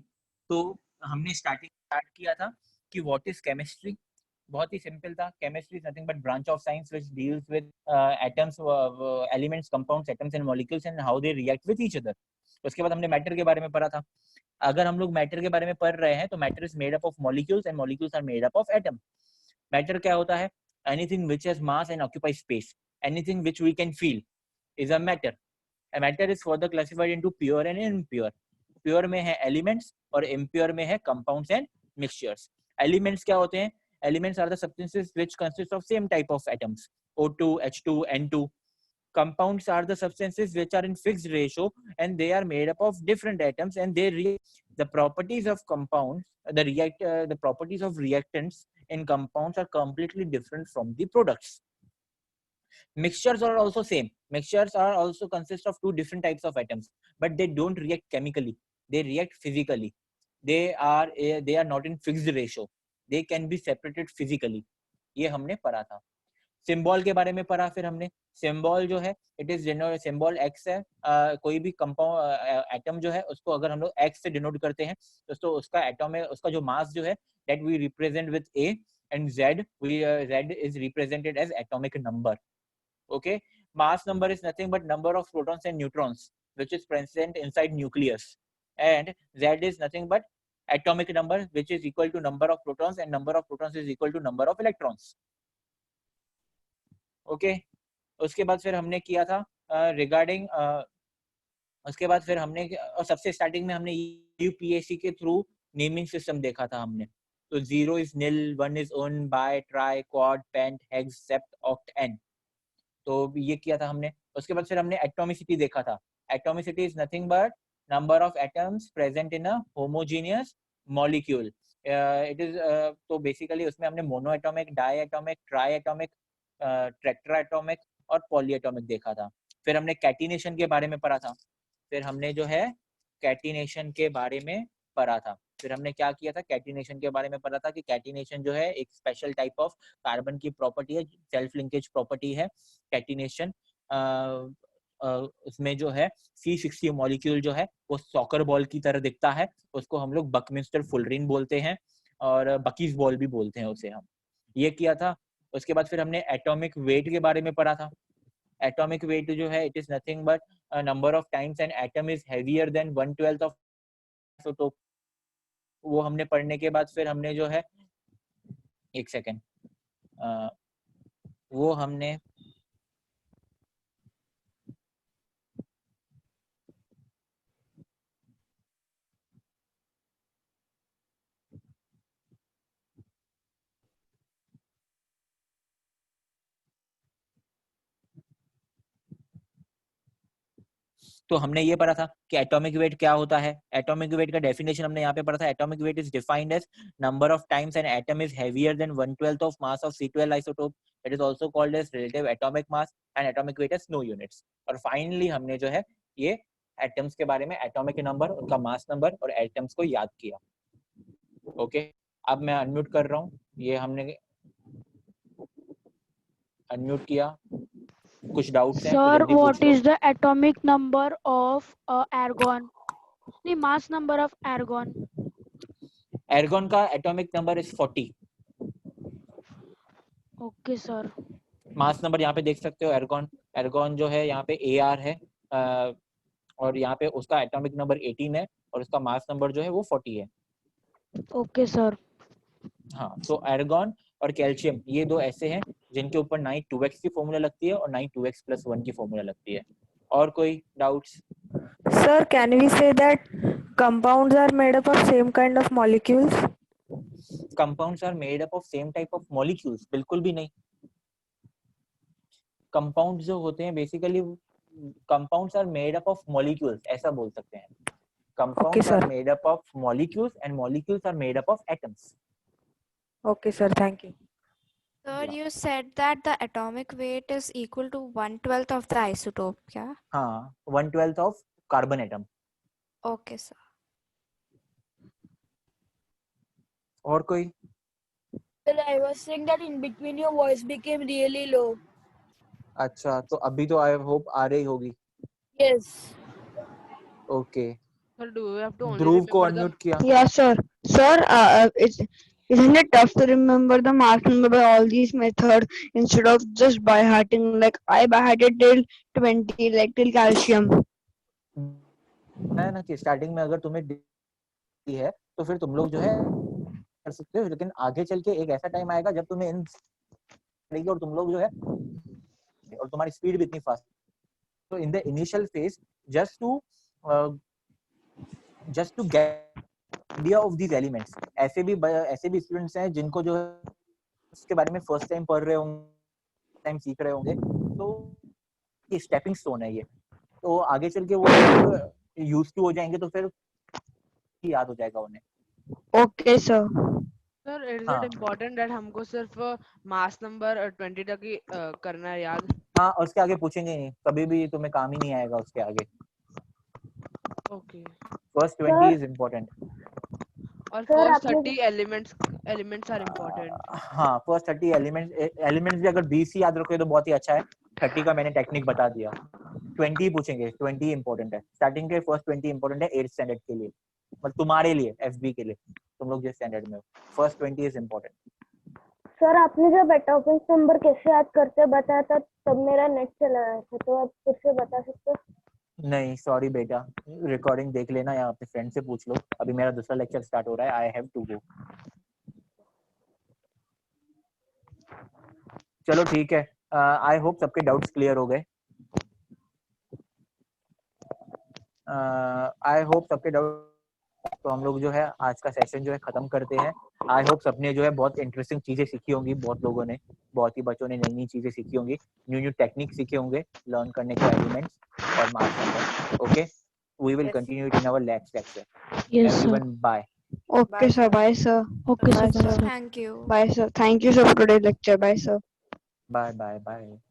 तो हमने स्टार्ट किया था कि व्हाट इज केमिस्ट्री। बहुत ही सिंपल था। Chemistry is nothing but branch of science which deals with atoms, elements, compounds, atoms and molecules and how they react with each other. उसके बाद हमने मैटर के बारे में पढ़ा था। अगर हम लोग मैटर के बारे में पढ़ रहे हैं तो matter is made up of molecules and molecules are made up of atom. Matter क्या होता है? Anything which has mass and occupies space, anything which we can feel is a matter. A matter is further classified into pure and impure. Pure में है elements और impure में है compounds and mixtures. Elements क्या होते हैं? Elements are the substances which consist of same type of atoms, O2, H2, N2. Compounds are the substances which are in fixed ratio and they are made up of different atoms, and the properties of compounds, the properties of reactants in compounds are completely different from the products. Mixtures are also same. Mixtures are also consist of two different types of atoms, but they don't react chemically. They react physically. They are not in fixed ratio. They can be separated physically. ये हमने पढ़ा था। Symbol के बारे में पढ़ा फिर हमने। सिंबल जो है इट इज सिंबल एक्स है। कोई भी कंपाउंड एटम जो है उसको अगर हम लोग एक्स से डिनोट करते हैं तो उसका एटम है, उसका जो मास जो है that we represent with A, and Z is represented as atomic number. Okay, mass number is nothing but number of protons and neutrons which is present inside nucleus, and Z is nothing but atomic number which is equal to number of protons, and number of protons is equal to number of electrons. Okay, उसके बाद फिर हमने किया था regarding उसके बाद फिर हमने, और सबसे स्टार्टिंग में हमने UPSC के थ्रू नेमिंग सिस्टम देखा था हमने। तो 0 is nil, 1 is un, bi, tri, quad, pent, hex, sept, oct, n. तो ये किया था हमने। उसके बाद फिर हमने एटॉमिसिटी देखा था। Atomicity is nothing but number of atoms present in a homogeneous molecule. It is तो बेसिकली उसमें हमने monoatomic, diatomic, triatomic, tetratomic और पॉली एटॉमिक देखा था। फिर हमने कैटिनेशन के बारे में पढ़ा था। फिर हमने जो है कैटिनेशन के बारे में पढ़ा था। फिर हमने क्या किया था, कैटिनेशन के बारे में पढ़ा था कि कैटिनेशन जो है एक स्पेशल टाइप ऑफ कार्बन की प्रॉपर्टी है, सेल्फ लिंकेज प्रॉपर्टी है कैटिनेशन। उसमें जो है C60 मॉलिक्यूल जो है वो सॉकर बॉल की तरह दिखता है, उसको हम लोग बकमिंस्टर फुलरिन बोलते हैं और बकीज बॉल भी बोलते हैं उसे हम। ये किया था। उसके बाद फिर हमने एटॉमिक वेट के बारे में पढ़ा था। एटॉमिक वेट जो है it is nothing but number of times an atom is heavier than 1/12 of isotope. वो हमने पढ़ने के बाद फिर हमने जो है एक सेकेंड वो हमने तो हमने ये पढ़ा था कि एटॉमिक वेट क्या होता है। एटॉमिक वेट का डेफिनेशन हमने यहाँ पे पढ़ा था। Atomic weight is defined as number of times an atom is heavier than 1/12 of mass of C12 isotope. It is also called as relative atomic mass and atomic weight as no units. और finally हमने जो है ये atoms के बारे में, atomic number, उनका mass number और एटम्स को याद किया। ओके, अब मैं अनम्यूट कर रहा हूँ। ये हमने अनम्यूट किया। कुछ डाउट्स हैं तो Sir, जल्दी पूछ what low. is the atomic number of argon? The mass number of argon. एर्गोन का atomic number is 40। Okay, sir. Mass number यहाँ पे देख सकते हो। एर्गोन एर्गोन जो है यहाँ पे AR है और यहाँ पे उसका एटॉमिक नंबर 18 है और उसका मास नंबर जो है वो 40 है। Okay, sir. हाँ, तो एर्गोन और कैल्शियम ये दो ऐसे हैं जिनके ऊपर ना ही 2x की फॉर्मूला लगती है और ना ही 2x+1 की फॉर्मूला लगती है। और कोई doubts? Sir, can we say that compounds are made up of same kind of molecules? Compounds are made up of same type of molecules? बिल्कुल भी नहीं। कंपाउंड्स जो होते हैं basically compounds are made up of molecules, ऐसा बोल सकते हैं। Compounds are made up of molecules and molecules are made up of atoms. Okay, sir. Thank you. Sir, you said that the atomic weight is equal to 1/12 of the isotope, yeah? हाँ, 1/12 of carbon atom. Okay, sir. और कोई? Sir, I was saying that in between your voice became really low. अच्छा, तो अभी तो I hope आ रही होगी। Yes. Okay, Sir, do we have to only ध्रुव को remember the अनम्यूट किया। Yeah, sir. Sir, isn't it tough to remember the mass number by all these methods instead of just by hearting? Like I by hearted till 20, like till calcium. है ना कि starting में अगर तुम्हें दी है तो फिर तुम लोग जो है कर सकते हो, लेकिन आगे चल के एक ऐसा टाइम आएगा जब तुम्हें इन पड़ेगी और तुम लोग जो है और तुम्हारी स्पीड भी इतनी फास्ट। तो in the initial phase just to get idea of these elements. ऐसे भी स्टूडेंट्स हैं जिनको जो है उसके बारे में फर्स्ट टाइम पढ़ रहे होंगे, टाइम सीख रहे होंगे, तो ये स्टेपिंग स्टोन है ये। तो आगे चल के वो यूज टू हो जाएंगे तो फिर याद हो जाएगा उन्हें। Okay, sir. Sir, is it important that हमको सिर्फ मास नंबर 20 तक ही करना है याद? हाँ, उसके आगे पूछेंगे नहीं, कभी भी तुम्हें काम ही नहीं आएगा उसके आगे। Okay. First 20 is important. और first 30 elements are important. हाँ, first 30 elements भी अगर 20 ही याद रखोगे तो बहुत ही अच्छा है। 30 का मैंने टेक्निक बता दिया। 20 पूछेंगे, 20 इंपॉर्टेंट है। स्टार्टिंग के फर्स्ट 20 इंपॉर्टेंट है 8th स्टैंडर्ड के लिए, मतलब तुम्हारे लिए, FB के लिए, तुम लोग जिस स्टैंडर्ड में हो। First 20 is important. सर, आपने जब एटॉमिक नंबर कैसे याद करते बताया था तब मेरा नेट चला गया था, तो आप फिर से बता सकते हो? नहीं, सॉरी बेटा, रिकॉर्डिंग देख लेना या अपने फ्रेंड से पूछ लो। अभी मेरा दूसरा लेक्चर स्टार्ट हो रहा है, आई हैव टू गो। चलो ठीक है, आई होप सबके डाउट्स क्लियर हो गए। आई होप सबके डाउट। तो हम लोग जो है आज का सेशन जो है खत्म करते हैं। आई होप सबने जो है बहुत इंटरेस्टिंग चीजें सीखी होंगी, बहुत लोगों ने, बहुत ही बच्चों ने नई नई चीजें सीखी होंगी, न्यू टेक्निक सीखे होंगे लर्न करने के एलिमेंट्स और mass number. Okay, we will continue it in our next lecture. Yes, sir. Everyone, bye. Okay, sir. Bye, sir. Okay, Bye, sir. sir. Thank you. Bye, sir. Thank you, sir, for today's lecture. Bye, sir. Bye.